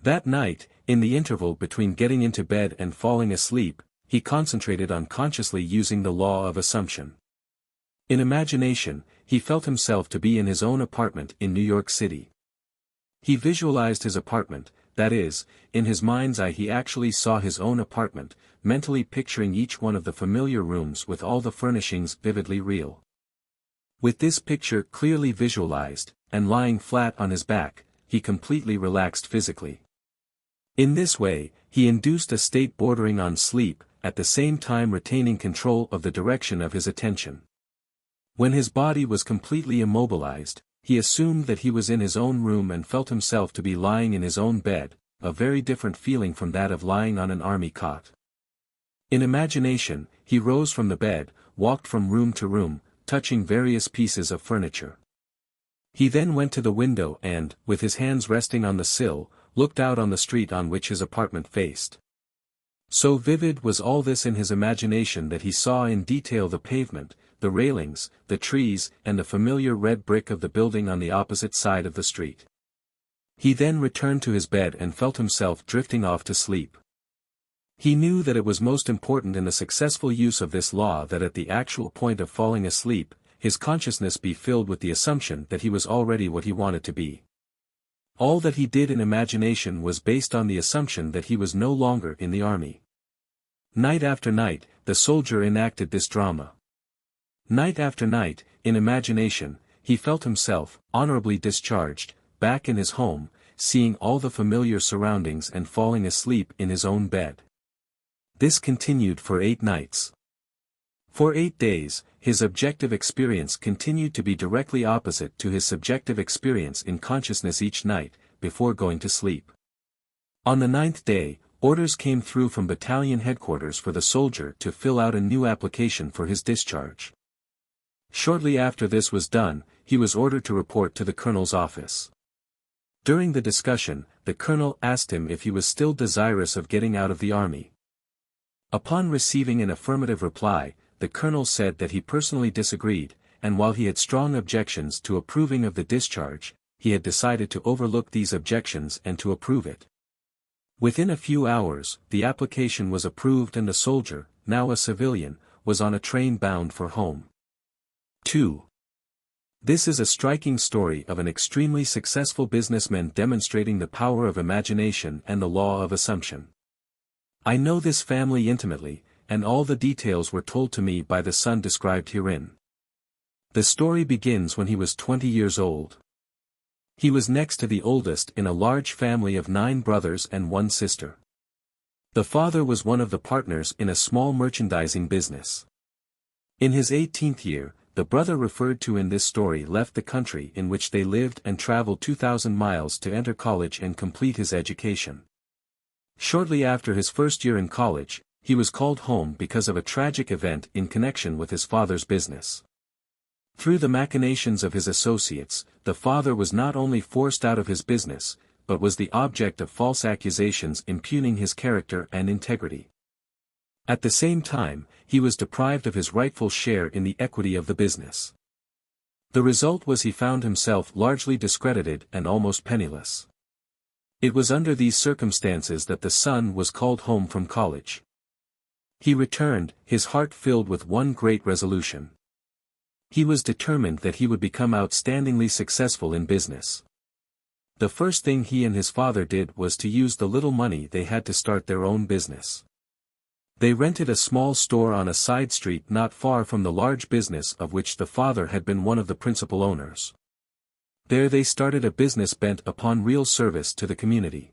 Speaker 1: That night, in the interval between getting into bed and falling asleep, he concentrated on consciously using the law of assumption. In imagination, he felt himself to be in his own apartment in New York City. He visualized his apartment, that is, in his mind's eye he actually saw his own apartment, mentally picturing each one of the familiar rooms with all the furnishings vividly real. With this picture clearly visualized, and lying flat on his back, he completely relaxed physically. In this way, he induced a state bordering on sleep, at the same time retaining control of the direction of his attention. When his body was completely immobilized, he assumed that he was in his own room and felt himself to be lying in his own bed, a very different feeling from that of lying on an army cot. In imagination, he rose from the bed, walked from room to room, touching various pieces of furniture. He then went to the window and, with his hands resting on the sill, looked out on the street on which his apartment faced. So vivid was all this in his imagination that he saw in detail the pavement, the railings, the trees, and the familiar red brick of the building on the opposite side of the street. He then returned to his bed and felt himself drifting off to sleep. He knew that it was most important in the successful use of this law that at the actual point of falling asleep, his consciousness be filled with the assumption that he was already what he wanted to be. All that he did in imagination was based on the assumption that he was no longer in the army. Night after night, the soldier enacted this drama. Night after night, in imagination, he felt himself, honorably discharged, back in his home, seeing all the familiar surroundings and falling asleep in his own bed. This continued for 8 nights. For 8 days, his objective experience continued to be directly opposite to his subjective experience in consciousness each night, before going to sleep. On the 9th day, orders came through from battalion headquarters for the soldier to fill out a new application for his discharge. Shortly after this was done, he was ordered to report to the colonel's office. During the discussion, the colonel asked him if he was still desirous of getting out of the army. Upon receiving an affirmative reply, the colonel said that he personally disagreed, and while he had strong objections to approving of the discharge, he had decided to overlook these objections and to approve it. Within a few hours, the application was approved and the soldier, now a civilian, was on a train bound for home. 2. This is a striking story of an extremely successful businessman demonstrating the power of imagination and the law of assumption. I know this family intimately, and all the details were told to me by the son described herein. The story begins when he was 20 years old. He was next to the oldest in a large family of 9 brothers and 1 sister. The father was one of the partners in a small merchandising business. In his 18th year, the brother referred to in this story left the country in which they lived and traveled 2,000 miles to enter college and complete his education. Shortly after his first year in college, he was called home because of a tragic event in connection with his father's business. Through the machinations of his associates, the father was not only forced out of his business, but was the object of false accusations impugning his character and integrity. At the same time, he was deprived of his rightful share in the equity of the business. The result was he found himself largely discredited and almost penniless. It was under these circumstances that the son was called home from college. He returned, his heart filled with one great resolution. He was determined that he would become outstandingly successful in business. The first thing he and his father did was to use the little money they had to start their own business. They rented a small store on a side street not far from the large business of which the father had been one of the principal owners. There they started a business bent upon real service to the community.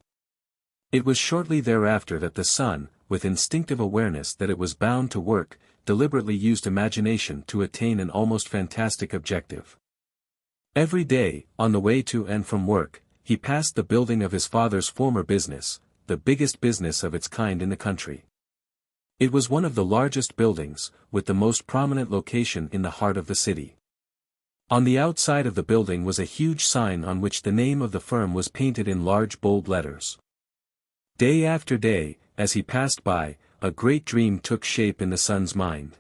Speaker 1: It was shortly thereafter that the son, with instinctive awareness that it was bound to work, deliberately used imagination to attain an almost fantastic objective. Every day, on the way to and from work, he passed the building of his father's former business, the biggest business of its kind in the country. It was one of the largest buildings, with the most prominent location in the heart of the city. On the outside of the building was a huge sign on which the name of the firm was painted in large bold letters. Day after day, as he passed by, a great dream took shape in the son's mind.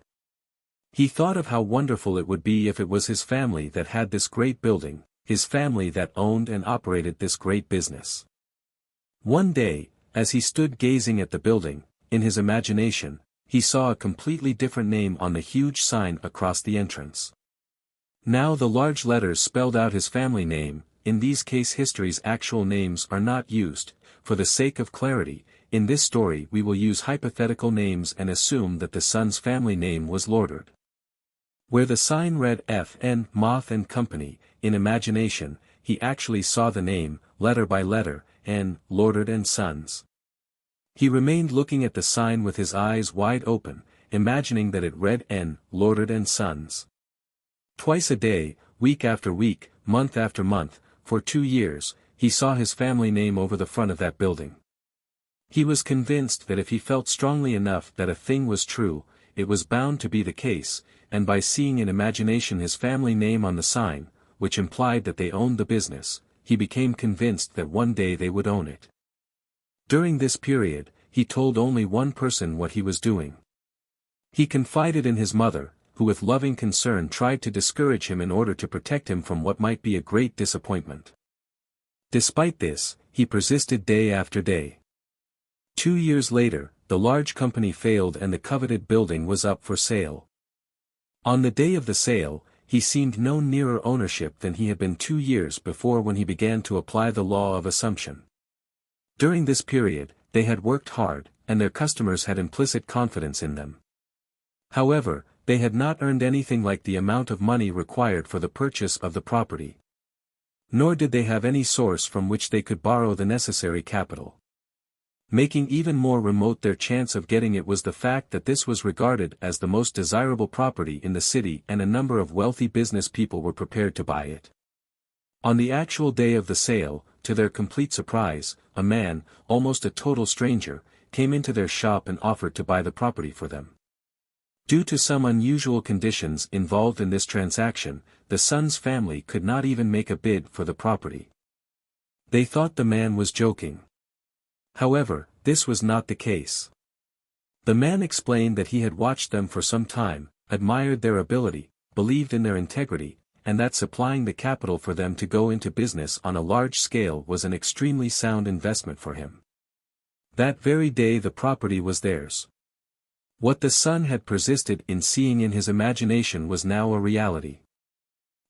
Speaker 1: He thought of how wonderful it would be if it was his family that had this great building, his family that owned and operated this great business. One day, as he stood gazing at the building, in his imagination, he saw a completely different name on the huge sign across the entrance. Now the large letters spelled out his family name. In these case history's actual names are not used. For the sake of clarity, in this story we will use hypothetical names and assume that the son's family name was Goddard. Where the sign read F.N. Moth and Company, in imagination, he actually saw the name, letter by letter, N. Goddard and Sons. He remained looking at the sign with his eyes wide open, imagining that it read N. Goddard and Sons. Twice a day, week after week, month after month, for 2 years, he saw his family name over the front of that building. He was convinced that if he felt strongly enough that a thing was true, it was bound to be the case, and by seeing in imagination his family name on the sign, which implied that they owned the business, he became convinced that one day they would own it. During this period, he told only one person what he was doing. He confided in his mother, who with loving concern tried to discourage him in order to protect him from what might be a great disappointment. Despite this, he persisted day after day. 2 years later, the large company failed and the coveted building was up for sale. On the day of the sale, he seemed no nearer ownership than he had been 2 years before when he began to apply the law of assumption. During this period, they had worked hard, and their customers had implicit confidence in them. However, they had not earned anything like the amount of money required for the purchase of the property. Nor did they have any source from which they could borrow the necessary capital. Making even more remote their chance of getting it was the fact that this was regarded as the most desirable property in the city and a number of wealthy business people were prepared to buy it. On the actual day of the sale, to their complete surprise, a man, almost a total stranger, came into their shop and offered to buy the property for them. Due to some unusual conditions involved in this transaction, the son's family could not even make a bid for the property. They thought the man was joking. However, this was not the case. The man explained that he had watched them for some time, admired their ability, believed in their integrity, and that supplying the capital for them to go into business on a large scale was an extremely sound investment for him. That very day the property was theirs. What the son had persisted in seeing in his imagination was now a reality.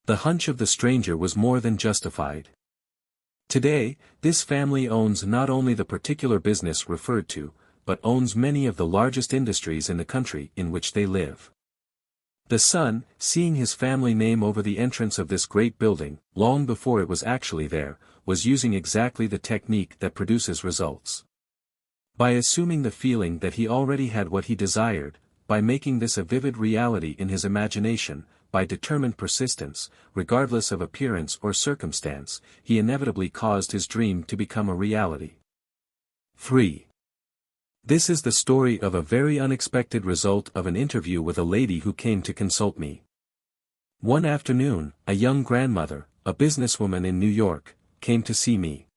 Speaker 1: The hunch of the stranger was more than justified. Today, this family owns not only the particular business referred to, but owns many of the largest industries in the country in which they live. The son, seeing his family name over the entrance of this great building, long before it was actually there, was using exactly the technique that produces results. By assuming the feeling that he already had what he desired, by making this a vivid reality in his imagination, by determined persistence, regardless of appearance or circumstance, he inevitably caused his dream to become a reality. 3. This is the story of a very unexpected result of an interview with a lady who came to consult me. One afternoon, a young grandmother, a businesswoman in New York, came to see me.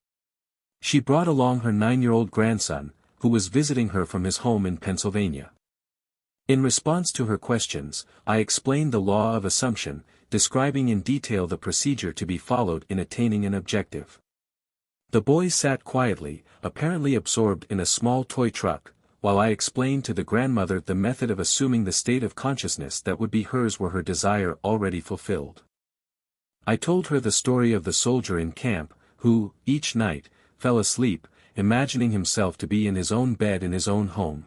Speaker 1: She brought along her 9-year-old grandson, who was visiting her from his home in Pennsylvania. In response to her questions, I explained the law of assumption, describing in detail the procedure to be followed in attaining an objective. The boy sat quietly, apparently absorbed in a small toy truck, while I explained to the grandmother the method of assuming the state of consciousness that would be hers were her desire already fulfilled. I told her the story of the soldier in camp, who, each night, fell asleep, imagining himself to be in his own bed in his own home.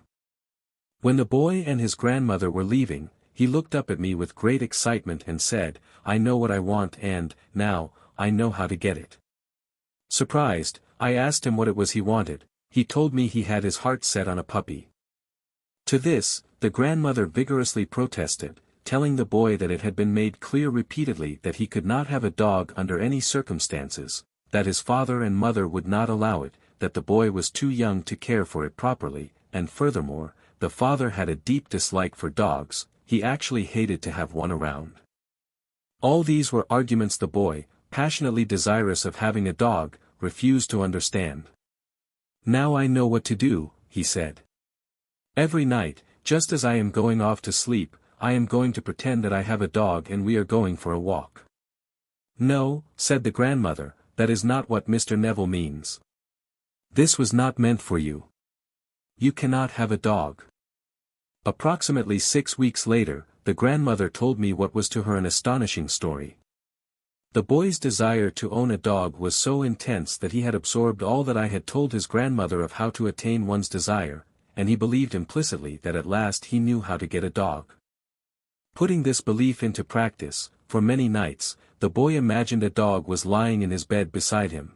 Speaker 1: When the boy and his grandmother were leaving, he looked up at me with great excitement and said, "I know what I want and, now, I know how to get it." Surprised, I asked him what it was he wanted. He told me he had his heart set on a puppy. To this, the grandmother vigorously protested, telling the boy that it had been made clear repeatedly that he could not have a dog under any circumstances, that his father and mother would not allow it, that the boy was too young to care for it properly, and furthermore, the father had a deep dislike for dogs, he actually hated to have one around. All these were arguments the boy, passionately desirous of having a dog, refused to understand. "Now I know what to do," he said. "Every night, just as I am going off to sleep, I am going to pretend that I have a dog and we are going for a walk." "No," said the grandmother, "that is not what Mr. Neville means. This was not meant for you. You cannot have a dog." Approximately 6 weeks later, the grandmother told me what was to her an astonishing story. The boy's desire to own a dog was so intense that he had absorbed all that I had told his grandmother of how to attain one's desire, and he believed implicitly that at last he knew how to get a dog. Putting this belief into practice, for many nights, the boy imagined a dog was lying in his bed beside him.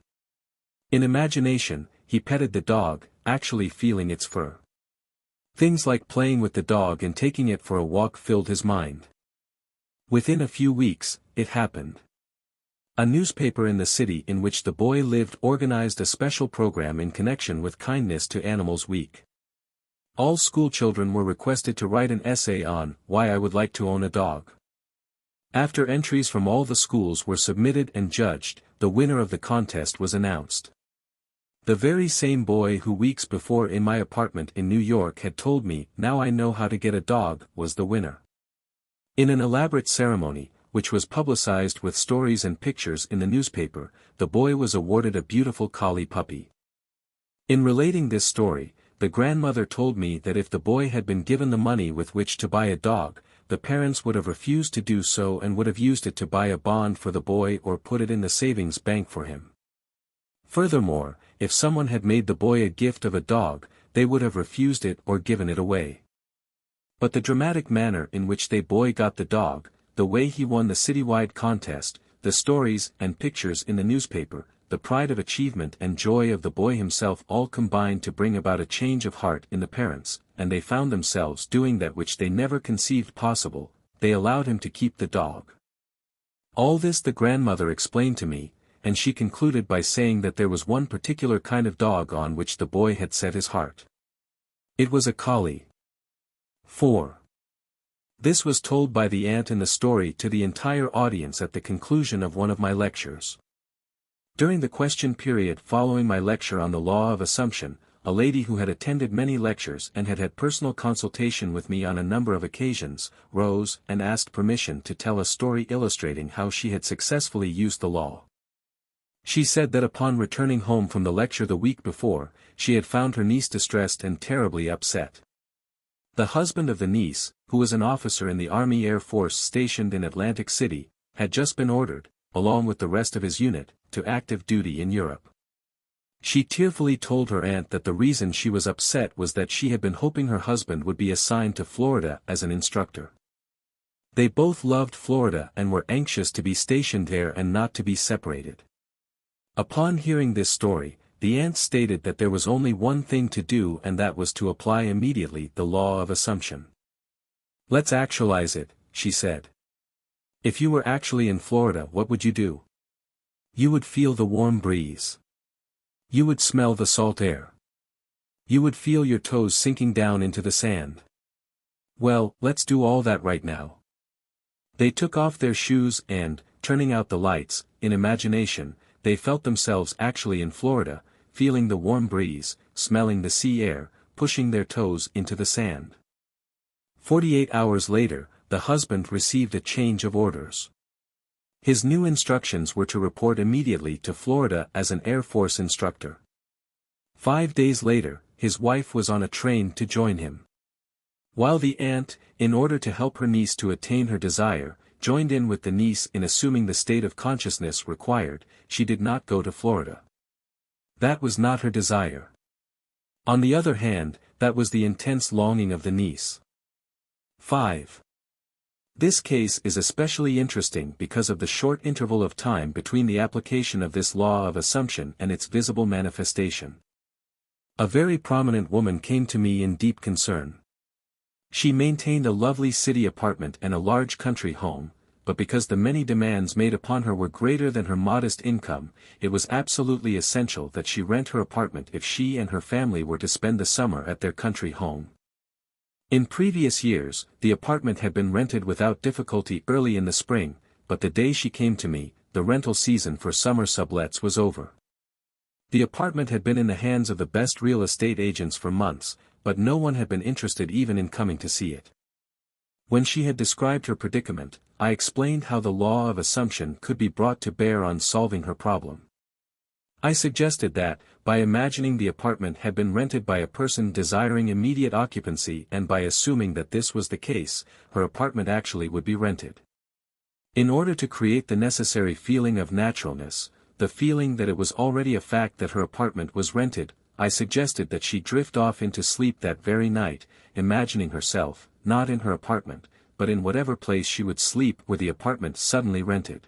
Speaker 1: In imagination, he petted the dog, actually feeling its fur. Things like playing with the dog and taking it for a walk filled his mind. Within a few weeks, it happened. A newspaper in the city in which the boy lived organized a special program in connection with Kindness to Animals Week. All schoolchildren were requested to write an essay on why I would like to own a dog. After entries from all the schools were submitted and judged, the winner of the contest was announced. The very same boy who weeks before in my apartment in New York had told me, "Now I know how to get a dog," was the winner. In an elaborate ceremony, which was publicized with stories and pictures in the newspaper, the boy was awarded a beautiful collie puppy. In relating this story, the grandmother told me that if the boy had been given the money with which to buy a dog, the parents would have refused to do so and would have used it to buy a bond for the boy or put it in the savings bank for him. Furthermore, if someone had made the boy a gift of a dog, they would have refused it or given it away. But the dramatic manner in which the boy got the dog, the way he won the citywide contest, the stories and pictures in the newspaper, the pride of achievement and joy of the boy himself all combined to bring about a change of heart in the parents, and they found themselves doing that which they never conceived possible, they allowed him to keep the dog. All this the grandmother explained to me, and she concluded by saying that there was one particular kind of dog on which the boy had set his heart. It was a collie. 4. This was told by the aunt in the story to the entire audience at the conclusion of one of my lectures. During the question period following my lecture on the law of assumption, a lady who had attended many lectures and had had personal consultation with me on a number of occasions, rose and asked permission to tell a story illustrating how she had successfully used the law. She said that upon returning home from the lecture the week before, she had found her niece distressed and terribly upset. The husband of the niece, who was an officer in the Army Air Force stationed in Atlantic City, had just been ordered, along with the rest of his unit, to active duty in Europe. She tearfully told her aunt that the reason she was upset was that she had been hoping her husband would be assigned to Florida as an instructor. They both loved Florida and were anxious to be stationed there and not to be separated. Upon hearing this story, the aunt stated that there was only one thing to do, and that was to apply immediately the law of assumption. "Let's actualize it," she said. If you were actually in Florida, what would you do? You would feel the warm breeze. You would smell the salt air. You would feel your toes sinking down into the sand. Well, let's do all that right now. They took off their shoes and, turning out the lights, in imagination, they felt themselves actually in Florida, feeling the warm breeze, smelling the sea air, pushing their toes into the sand. 48 hours later, the husband received a change of orders. His new instructions were to report immediately to Florida as an Air Force instructor. 5 days later, his wife was on a train to join him. While the aunt, in order to help her niece to attain her desire, joined in with the niece in assuming the state of consciousness required, she did not go to Florida. That was not her desire. On the other hand, that was the intense longing of the niece. 5. This case is especially interesting because of the short interval of time between the application of this law of assumption and its visible manifestation. A very prominent woman came to me in deep concern. She maintained a lovely city apartment and a large country home, but because the many demands made upon her were greater than her modest income, it was absolutely essential that she rent her apartment if she and her family were to spend the summer at their country home. In previous years, the apartment had been rented without difficulty early in the spring, but the day she came to me, the rental season for summer sublets was over. The apartment had been in the hands of the best real estate agents for months, but no one had been interested even in coming to see it. When she had described her predicament, I explained how the law of assumption could be brought to bear on solving her problem. I suggested that, by imagining the apartment had been rented by a person desiring immediate occupancy and by assuming that this was the case, her apartment actually would be rented. In order to create the necessary feeling of naturalness, the feeling that it was already a fact that her apartment was rented, I suggested that she drift off into sleep that very night, imagining herself, not in her apartment, but in whatever place she would sleep were the apartment suddenly rented.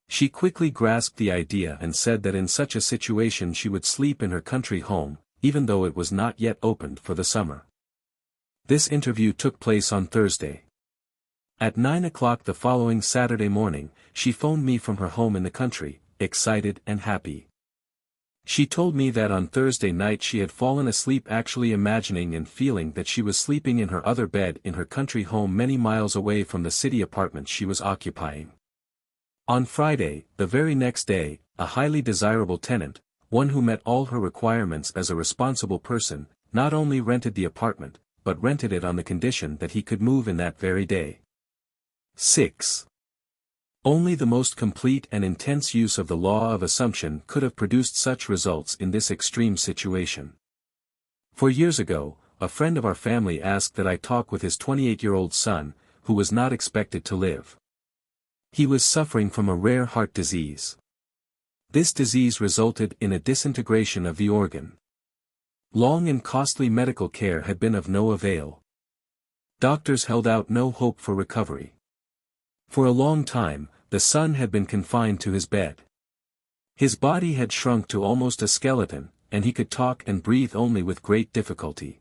Speaker 1: She quickly grasped the idea and said that in such a situation she would sleep in her country home, even though it was not yet opened for the summer. This interview took place on Thursday. At 9 o'clock the following Saturday morning, she phoned me from her home in the country, excited and happy. She told me that on Thursday night she had fallen asleep actually imagining and feeling that she was sleeping in her other bed in her country home many miles away from the city apartment she was occupying. On Friday, the very next day, a highly desirable tenant, one who met all her requirements as a responsible person, not only rented the apartment, but rented it on the condition that he could move in that very day. 6. Only the most complete and intense use of the law of assumption could have produced such results in this extreme situation. 4 years ago, a friend of our family asked that I talk with his 28-year-old son, who was not expected to live. He was suffering from a rare heart disease. This disease resulted in a disintegration of the organ. Long and costly medical care had been of no avail. Doctors held out no hope for recovery. For a long time, the son had been confined to his bed. His body had shrunk to almost a skeleton, and he could talk and breathe only with great difficulty.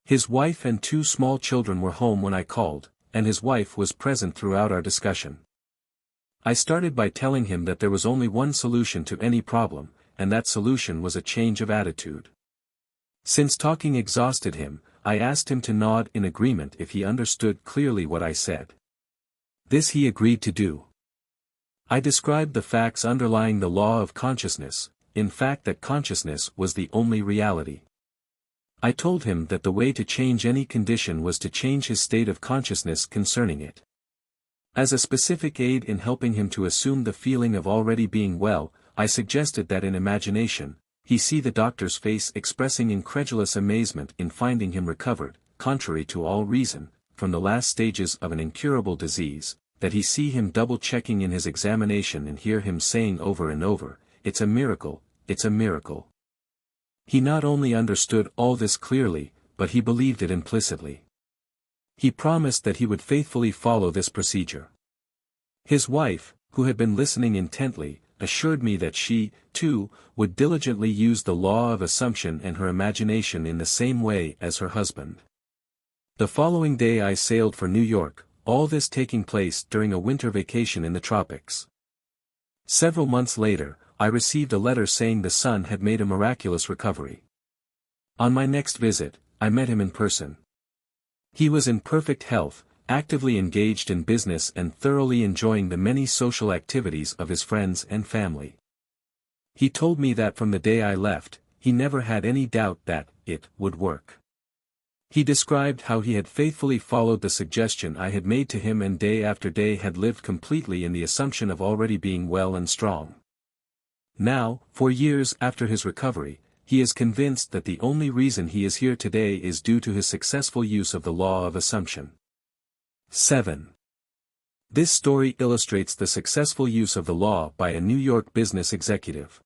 Speaker 1: His wife and 2 small children were home when I called, and his wife was present throughout our discussion. I started by telling him that there was only one solution to any problem, and that solution was a change of attitude. Since talking exhausted him, I asked him to nod in agreement if he understood clearly what I said. This he agreed to do. I described the facts underlying the law of consciousness, in fact that consciousness was the only reality. I told him that the way to change any condition was to change his state of consciousness concerning it. As a specific aid in helping him to assume the feeling of already being well, I suggested that in imagination, he see the doctor's face expressing incredulous amazement in finding him recovered, contrary to all reason, from the last stages of an incurable disease, that he see him double-checking in his examination and hear him saying over and over, "It's a miracle, it's a miracle." He not only understood all this clearly, but he believed it implicitly. He promised that he would faithfully follow this procedure. His wife, who had been listening intently, assured me that she, too, would diligently use the law of assumption and her imagination in the same way as her husband. The following day I sailed for New York, all this taking place during a winter vacation in the tropics. Several months later, I received a letter saying the son had made a miraculous recovery. On my next visit, I met him in person. He was in perfect health, actively engaged in business and thoroughly enjoying the many social activities of his friends and family. He told me that from the day I left, he never had any doubt that it would work. He described how he had faithfully followed the suggestion I had made to him and day after day had lived completely in the assumption of already being well and strong. Now, 4 years after his recovery, he is convinced that the only reason he is here today is due to his successful use of the law of assumption. 7. This story illustrates the successful use of the law by a New York business executive.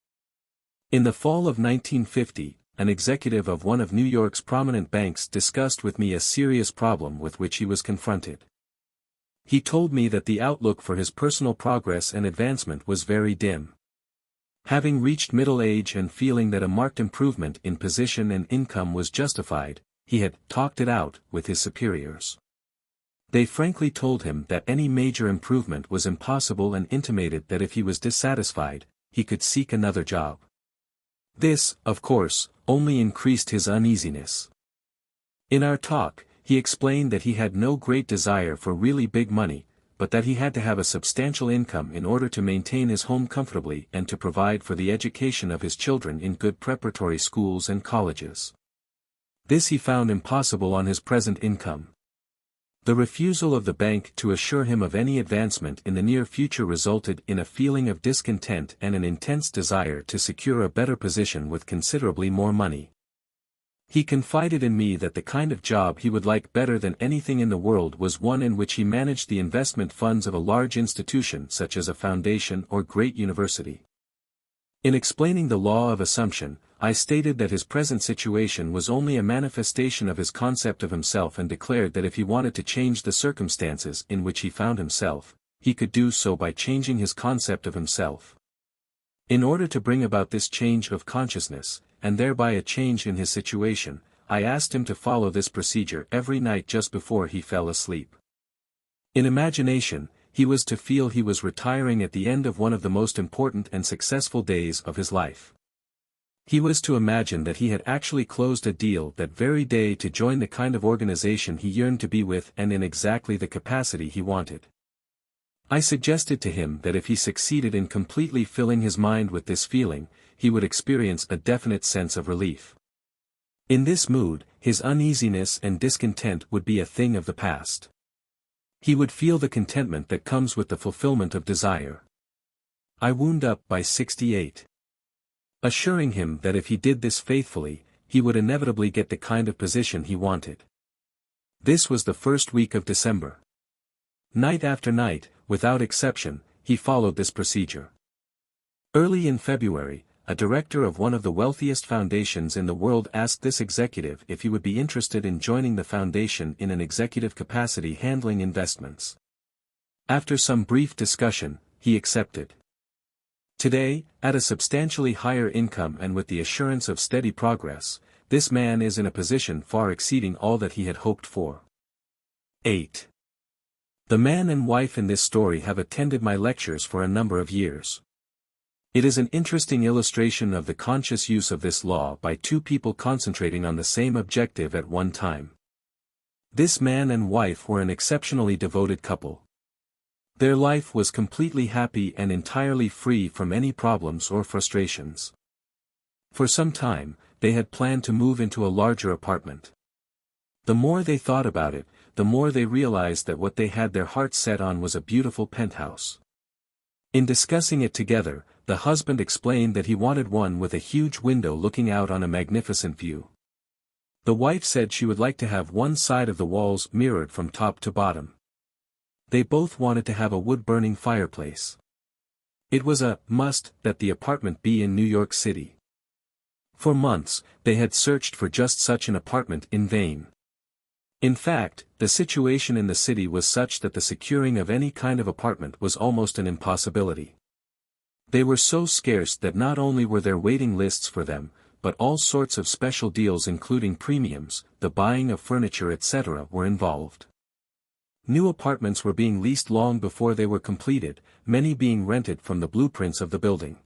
Speaker 1: In the fall of 1950, an executive of one of New York's prominent banks discussed with me a serious problem with which he was confronted. He told me that the outlook for his personal progress and advancement was very dim. Having reached middle age and feeling that a marked improvement in position and income was justified, he had talked it out with his superiors. They frankly told him that any major improvement was impossible and intimated that if he was dissatisfied, he could seek another job. This, of course, only increased his uneasiness. In our talk, he explained that he had no great desire for really big money, but that he had to have a substantial income in order to maintain his home comfortably and to provide for the education of his children in good preparatory schools and colleges. This he found impossible on his present income. The refusal of the bank to assure him of any advancement in the near future resulted in a feeling of discontent and an intense desire to secure a better position with considerably more money. He confided in me that the kind of job he would like better than anything in the world was one in which he managed the investment funds of a large institution such as a foundation or great university. In explaining the law of assumption, I stated that his present situation was only a manifestation of his concept of himself and declared that if he wanted to change the circumstances in which he found himself, he could do so by changing his concept of himself. In order to bring about this change of consciousness, and thereby a change in his situation, I asked him to follow this procedure every night just before he fell asleep. In imagination, he was to feel he was retiring at the end of one of the most important and successful days of his life. He was to imagine that he had actually closed a deal that very day to join the kind of organization he yearned to be with and in exactly the capacity he wanted. I suggested to him that if he succeeded in completely filling his mind with this feeling, he would experience a definite sense of relief. In this mood, his uneasiness and discontent would be a thing of the past. He would feel the contentment that comes with the fulfillment of desire. I wound up by 68. Assuring him that if he did this faithfully, he would inevitably get the kind of position he wanted. This was the first week of December. Night after night, without exception, he followed this procedure. Early in February, a director of one of the wealthiest foundations in the world asked this executive if he would be interested in joining the foundation in an executive capacity handling investments. After some brief discussion, he accepted. Today, at a substantially higher income and with the assurance of steady progress, this man is in a position far exceeding all that he had hoped for. 8. The man and wife in this story have attended my lectures for a number of years. It is an interesting illustration of the conscious use of this law by two people concentrating on the same objective at one time. This man and wife were an exceptionally devoted couple. Their life was completely happy and entirely free from any problems or frustrations. For some time, they had planned to move into a larger apartment. The more they thought about it, the more they realized that what they had their hearts set on was a beautiful penthouse. In discussing it together, the husband explained that he wanted one with a huge window looking out on a magnificent view. The wife said she would like to have one side of the walls mirrored from top to bottom. They both wanted to have a wood-burning fireplace. It was a must that the apartment be in New York City. For months, they had searched for just such an apartment in vain. In fact, the situation in the city was such that the securing of any kind of apartment was almost an impossibility. They were so scarce that not only were there waiting lists for them, but all sorts of special deals including premiums, the buying of furniture etc. were involved. New apartments were being leased long before they were completed, many being rented from the blueprints of the building.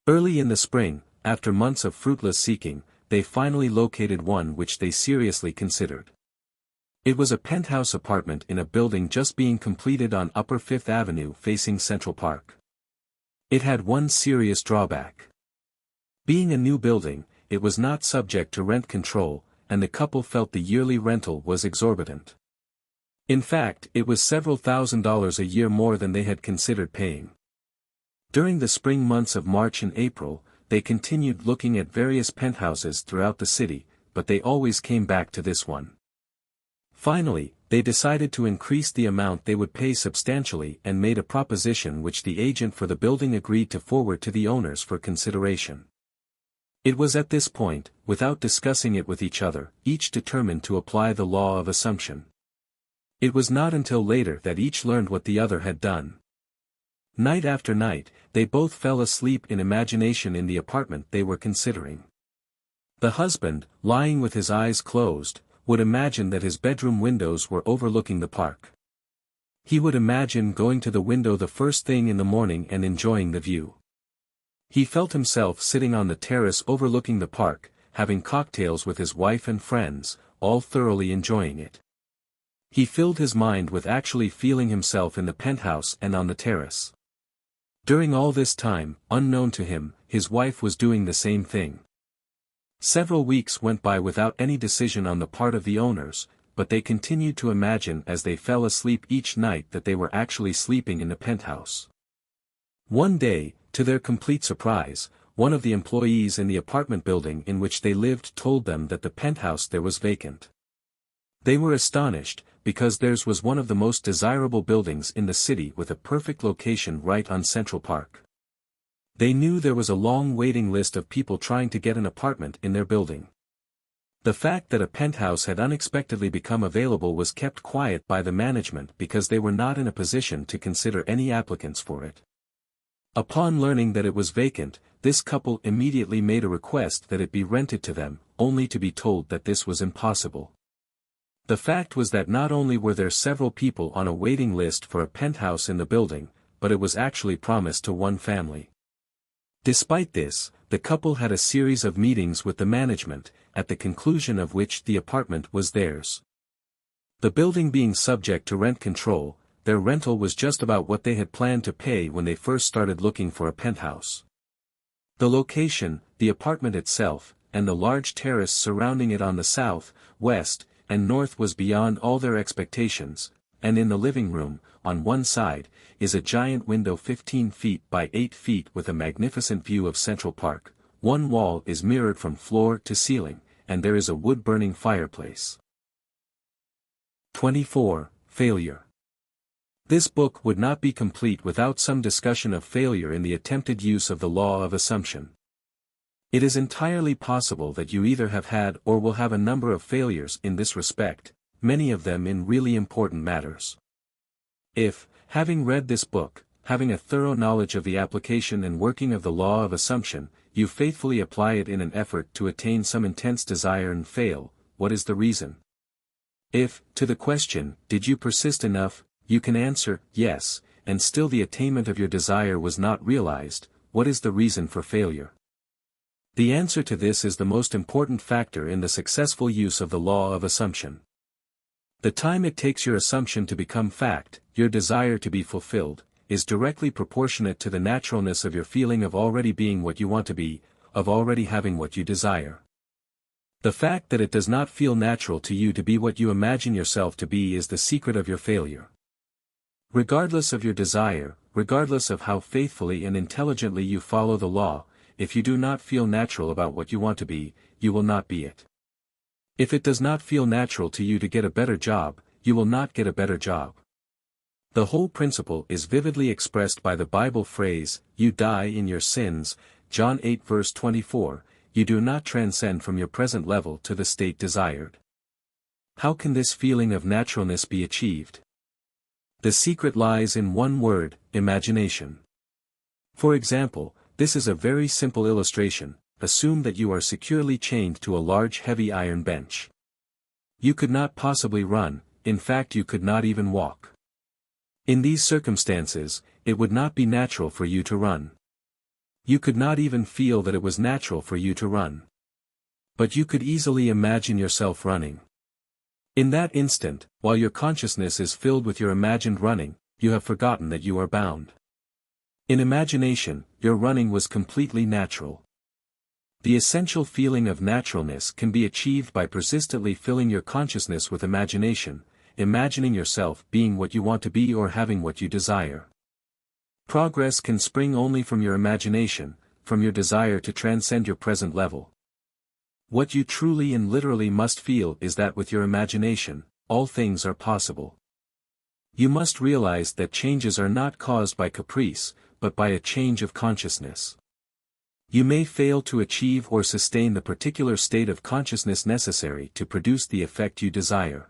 Speaker 1: Early in the spring, after months of fruitless seeking, they finally located one which they seriously considered. It was a penthouse apartment in a building just being completed on Upper Fifth Avenue facing Central Park. It had one serious drawback. Being a new building, it was not subject to rent control, and the couple felt the yearly rental was exorbitant. In fact, it was several $1,000s a year more than they had considered paying. During the spring months of March and April, they continued looking at various penthouses throughout the city, but they always came back to this one. Finally, they decided to increase the amount they would pay substantially and made a proposition which the agent for the building agreed to forward to the owners for consideration. It was at this point, without discussing it with each other, each determined to apply the law of assumption. It was not until later that each learned what the other had done. Night after night, they both fell asleep in imagination in the apartment they were considering. The husband, lying with his eyes closed, would imagine that his bedroom windows were overlooking the park. He would imagine going to the window the first thing in the morning and enjoying the view. He felt himself sitting on the terrace overlooking the park, having cocktails with his wife and friends, all thoroughly enjoying it. He filled his mind with actually feeling himself in the penthouse and on the terrace. During all this time, unknown to him, his wife was doing the same thing. Several weeks went by without any decision on the part of the owners, but they continued to imagine as they fell asleep each night that they were actually sleeping in the penthouse. One day, to their complete surprise, one of the employees in the apartment building in which they lived told them that the penthouse there was vacant. They were astonished, because theirs was one of the most desirable buildings in the city with a perfect location right on Central Park. They knew there was a long waiting list of people trying to get an apartment in their building. The fact that a penthouse had unexpectedly become available was kept quiet by the management because they were not in a position to consider any applicants for it. Upon learning that it was vacant, this couple immediately made a request that it be rented to them, only to be told that this was impossible. The fact was that not only were there several people on a waiting list for a penthouse in the building, but it was actually promised to one family. Despite this, the couple had a series of meetings with the management, at the conclusion of which the apartment was theirs. The building being subject to rent control, their rental was just about what they had planned to pay when they first started looking for a penthouse. The location, the apartment itself, and the large terrace surrounding it on the south, west, and north was beyond all their expectations, and in the living room, on one side, is a giant window 15 feet by 8 feet with a magnificent view of Central Park. One wall is mirrored from floor to ceiling, and there is a wood-burning fireplace. 24. Failure. This book would not be complete without some discussion of failure in the attempted use of the law of assumption. It is entirely possible that you either have had or will have a number of failures in this respect, many of them in really important matters. If, having read this book, having a thorough knowledge of the application and working of the law of assumption, you faithfully apply it in an effort to attain some intense desire and fail, what is the reason? If, to the question, did you persist enough, you can answer, yes, and still the attainment of your desire was not realized, what is the reason for failure? The answer to this is the most important factor in the successful use of the law of assumption. The time it takes your assumption to become fact, your desire to be fulfilled, is directly proportionate to the naturalness of your feeling of already being what you want to be, of already having what you desire. The fact that it does not feel natural to you to be what you imagine yourself to be is the secret of your failure. Regardless of your desire, regardless of how faithfully and intelligently you follow the law, if you do not feel natural about what you want to be, you will not be it. If it does not feel natural to you to get a better job, you will not get a better job. The whole principle is vividly expressed by the Bible phrase, "You die in your sins," John 8 verse 24, you do not transcend from your present level to the state desired. How can this feeling of naturalness be achieved? The secret lies in one word, imagination. For example, this is a very simple illustration. Assume that you are securely chained to a large heavy iron bench. You could not possibly run, in fact you could not even walk. In these circumstances, it would not be natural for you to run. You could not even feel that it was natural for you to run. But you could easily imagine yourself running. In that instant, while your consciousness is filled with your imagined running, you have forgotten that you are bound. In imagination, your running was completely natural. The essential feeling of naturalness can be achieved by persistently filling your consciousness with imagination, imagining yourself being what you want to be or having what you desire. Progress can spring only from your imagination, from your desire to transcend your present level. What you truly and literally must feel is that with your imagination, all things are possible. You must realize that changes are not caused by caprice, but by a change of consciousness. You may fail to achieve or sustain the particular state of consciousness necessary to produce the effect you desire.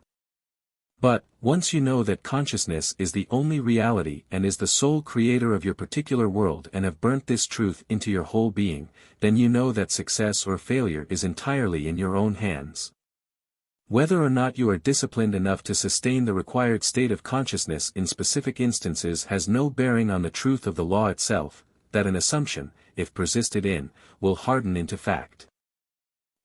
Speaker 1: But, once you know that consciousness is the only reality and is the sole creator of your particular world and have burnt this truth into your whole being, then you know that success or failure is entirely in your own hands. Whether or not you are disciplined enough to sustain the required state of consciousness in specific instances has no bearing on the truth of the law itself, that an assumption, if persisted in, will harden into fact.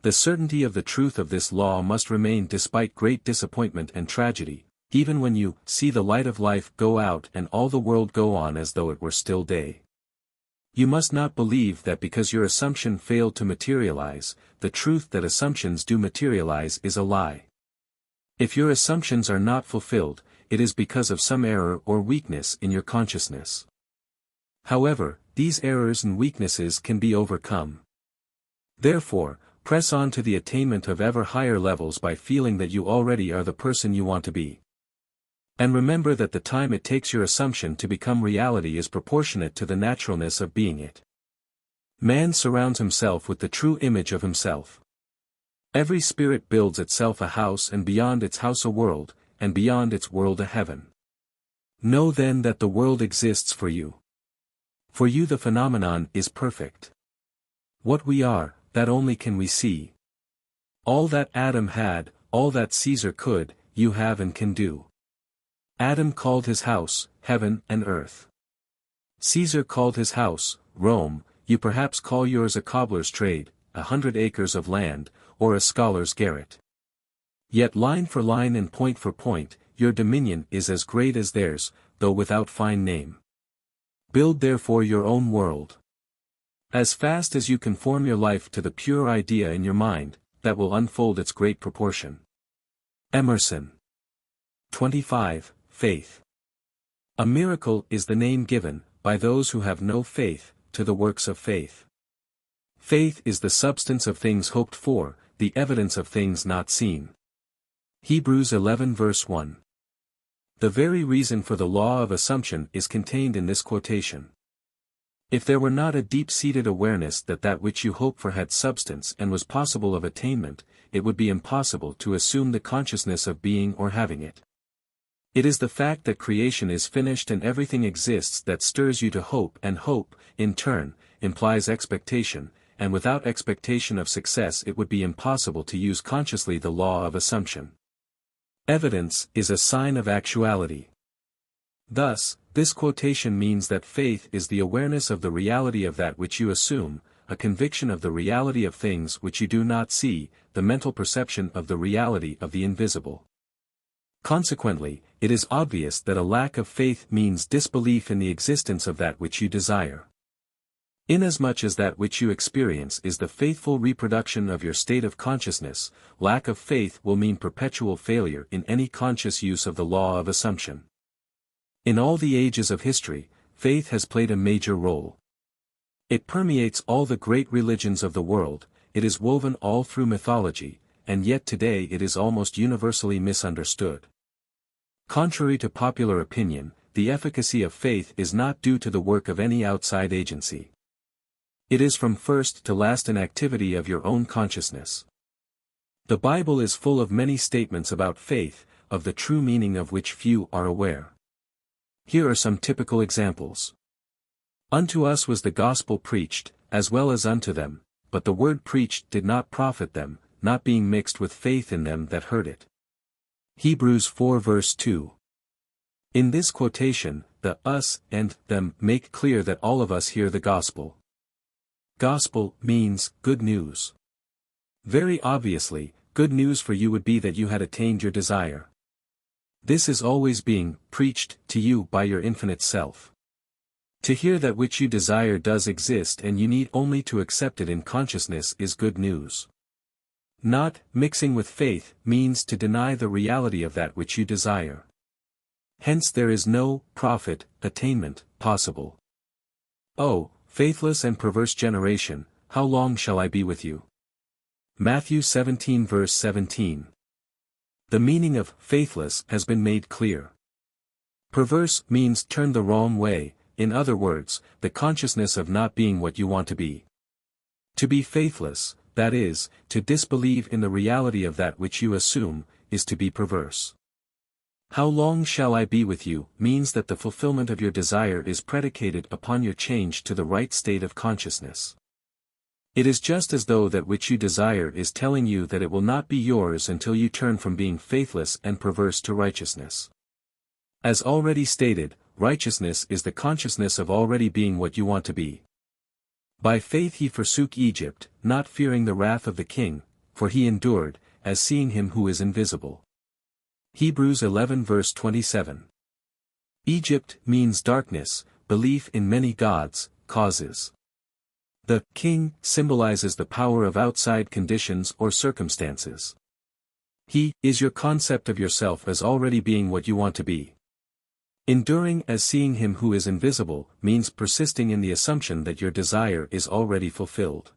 Speaker 1: The certainty of the truth of this law must remain despite great disappointment and tragedy, even when you see the light of life go out and all the world go on as though it were still day. You must not believe that because your assumption failed to materialize, the truth that assumptions do materialize is a lie. If your assumptions are not fulfilled, it is because of some error or weakness in your consciousness. However, these errors and weaknesses can be overcome. Therefore, press on to the attainment of ever higher levels by feeling that you already are the person you want to be. And remember that the time it takes your assumption to become reality is proportionate to the naturalness of being it. Man surrounds himself with the true image of himself. Every spirit builds itself a house and beyond its house a world, and beyond its world a heaven. Know then that the world exists for you. For you the phenomenon is perfect. What we are, that only can we see. All that Adam had, all that Caesar could, you have and can do. Adam called his house, heaven and earth. Caesar called his house, Rome, you perhaps call yours a cobbler's trade, 100 acres of land, or a scholar's garret. Yet line for line and point for point, your dominion is as great as theirs, though without fine name. Build therefore your own world. As fast as you conform your life to the pure idea in your mind, that will unfold its great proportion. Emerson. 25. Faith. A miracle is the name given, by those who have no faith, to the works of faith. Faith is the substance of things hoped for, the evidence of things not seen. Hebrews 11 verse 1. The very reason for the law of assumption is contained in this quotation. If there were not a deep-seated awareness that that which you hope for had substance and was possible of attainment, it would be impossible to assume the consciousness of being or having it. It is the fact that creation is finished and everything exists that stirs you to hope, and hope, in turn, implies expectation, and without expectation of success it would be impossible to use consciously the law of assumption. Evidence is a sign of actuality. Thus, this quotation means that faith is the awareness of the reality of that which you assume, a conviction of the reality of things which you do not see, the mental perception of the reality of the invisible. Consequently, it is obvious that a lack of faith means disbelief in the existence of that which you desire. Inasmuch as that which you experience is the faithful reproduction of your state of consciousness, lack of faith will mean perpetual failure in any conscious use of the law of assumption. In all the ages of history, faith has played a major role. It permeates all the great religions of the world, it is woven all through mythology, and yet today it is almost universally misunderstood. Contrary to popular opinion, the efficacy of faith is not due to the work of any outside agency. It is from first to last an activity of your own consciousness. The Bible is full of many statements about faith, of the true meaning of which few are aware. Here are some typical examples. Unto us was the gospel preached, as well as unto them, but the word preached did not profit them, not being mixed with faith in them that heard it. Hebrews 4 verse 2. In this quotation, the us and them make clear that all of us hear the gospel. Gospel means good news. Very obviously, good news for you would be that you had attained your desire. This is always being preached to you by your infinite self. To hear that which you desire does exist and you need only to accept it in consciousness is good news. Not mixing with faith means to deny the reality of that which you desire. Hence there is no profit, attainment, possible. Oh, faithless and perverse generation, how long shall I be with you? Matthew 17 verse 17. The meaning of faithless has been made clear. Perverse means turn the wrong way, in other words, the consciousness of not being what you want to be. To be faithless, that is, to disbelieve in the reality of that which you assume, is to be perverse. How long shall I be with you means that the fulfillment of your desire is predicated upon your change to the right state of consciousness. It is just as though that which you desire is telling you that it will not be yours until you turn from being faithless and perverse to righteousness. As already stated, righteousness is the consciousness of already being what you want to be. By faith he forsook Egypt, not fearing the wrath of the king, for he endured, as seeing him who is invisible. Hebrews 11 verse 27. Egypt means darkness, belief in many gods, causes. The king symbolizes the power of outside conditions or circumstances. He is your concept of yourself as already being what you want to be. Enduring as seeing him who is invisible means persisting in the assumption that your desire is already fulfilled.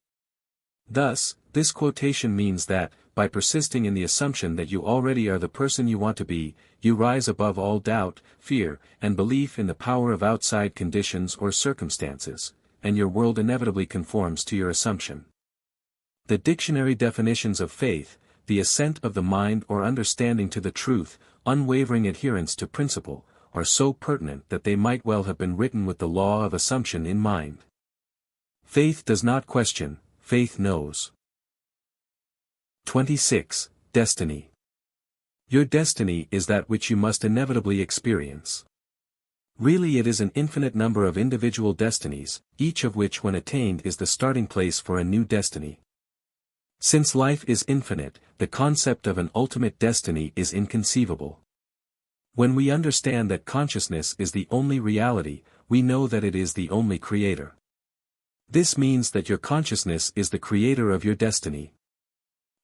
Speaker 1: Thus, this quotation means that, by persisting in the assumption that you already are the person you want to be, you rise above all doubt, fear, and belief in the power of outside conditions or circumstances, and your world inevitably conforms to your assumption. The dictionary definitions of faith, the assent of the mind or understanding to the truth, unwavering adherence to principle, are so pertinent that they might well have been written with the law of assumption in mind. Faith does not question, faith knows. 26. Destiny. Your destiny is that which you must inevitably experience. Really it is an infinite number of individual destinies, each of which when attained is the starting place for a new destiny. Since life is infinite, the concept of an ultimate destiny is inconceivable. When we understand that consciousness is the only reality, we know that it is the only creator. This means that your consciousness is the creator of your destiny.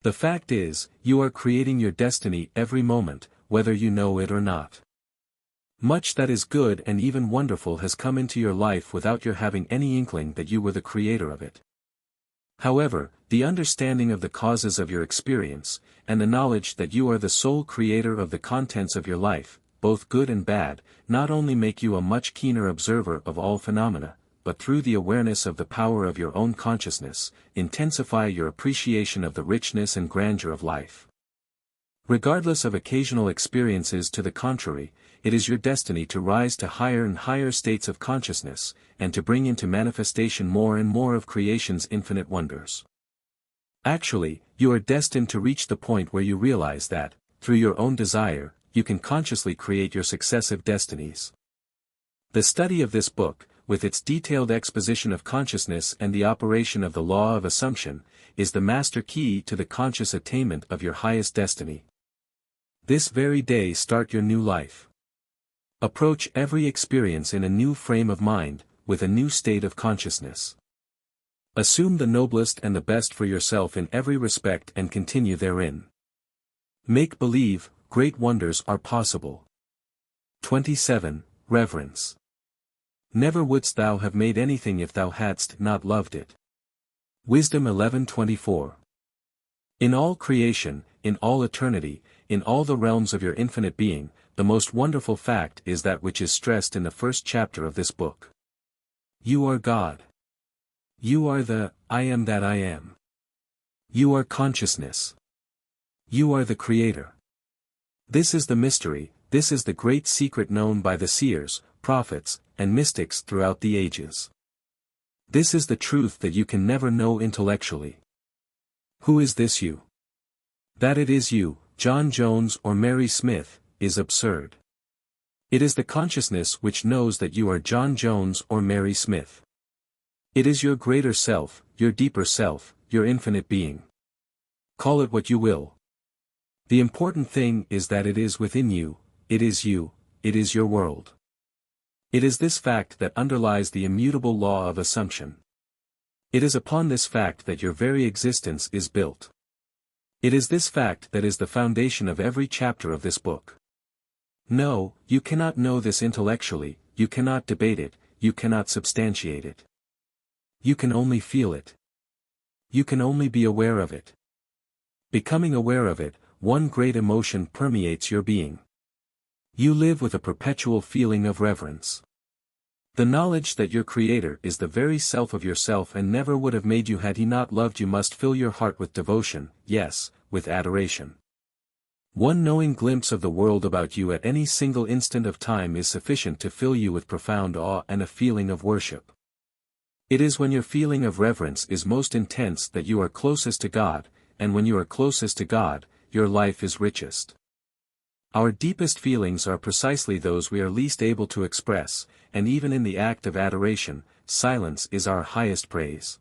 Speaker 1: The fact is, you are creating your destiny every moment, whether you know it or not. Much that is good and even wonderful has come into your life without your having any inkling that you were the creator of it. However, the understanding of the causes of your experience, and the knowledge that you are the sole creator of the contents of your life, both good and bad, not only make you a much keener observer of all phenomena, but through the awareness of the power of your own consciousness, intensify your appreciation of the richness and grandeur of life. Regardless of occasional experiences to the contrary, it is your destiny to rise to higher and higher states of consciousness, and to bring into manifestation more and more of creation's infinite wonders. Actually, you are destined to reach the point where you realize that, through your own desire, you can consciously create your successive destinies. The study of this book, with its detailed exposition of consciousness and the operation of the law of assumption, is the master key to the conscious attainment of your highest destiny. This very day start your new life. Approach every experience in a new frame of mind, with a new state of consciousness. Assume the noblest and the best for yourself in every respect and continue therein. Make believe, great wonders are possible. 27. Reverence. Never wouldst thou have made anything if thou hadst not loved it. Wisdom 11:24. In all creation, in all eternity, in all the realms of your infinite being, the most wonderful fact is that which is stressed in the first chapter of this book. You are God. You are the I am that I am. You are consciousness. You are the Creator. This is the mystery, this is the great secret known by the seers, prophets, and mystics throughout the ages. This is the truth that you can never know intellectually. Who is this you? That it is you, John Jones or Mary Smith, is absurd. It is the consciousness which knows that you are John Jones or Mary Smith. It is your greater self, your deeper self, your infinite being. Call it what you will. The important thing is that it is within you, it is you, it is your world. It is this fact that underlies the immutable law of assumption. It is upon this fact that your very existence is built. It is this fact that is the foundation of every chapter of this book. No, you cannot know this intellectually, you cannot debate it, you cannot substantiate it. You can only feel it. You can only be aware of it. Becoming aware of it, one great emotion permeates your being. You live with a perpetual feeling of reverence. The knowledge that your Creator is the very self of yourself and never would have made you had He not loved you must fill your heart with devotion, yes, with adoration. One knowing glimpse of the world about you at any single instant of time is sufficient to fill you with profound awe and a feeling of worship. It is when your feeling of reverence is most intense that you are closest to God, and when you are closest to God, your life is richest. Our deepest feelings are precisely those we are least able to express, and even in the act of adoration, silence is our highest praise.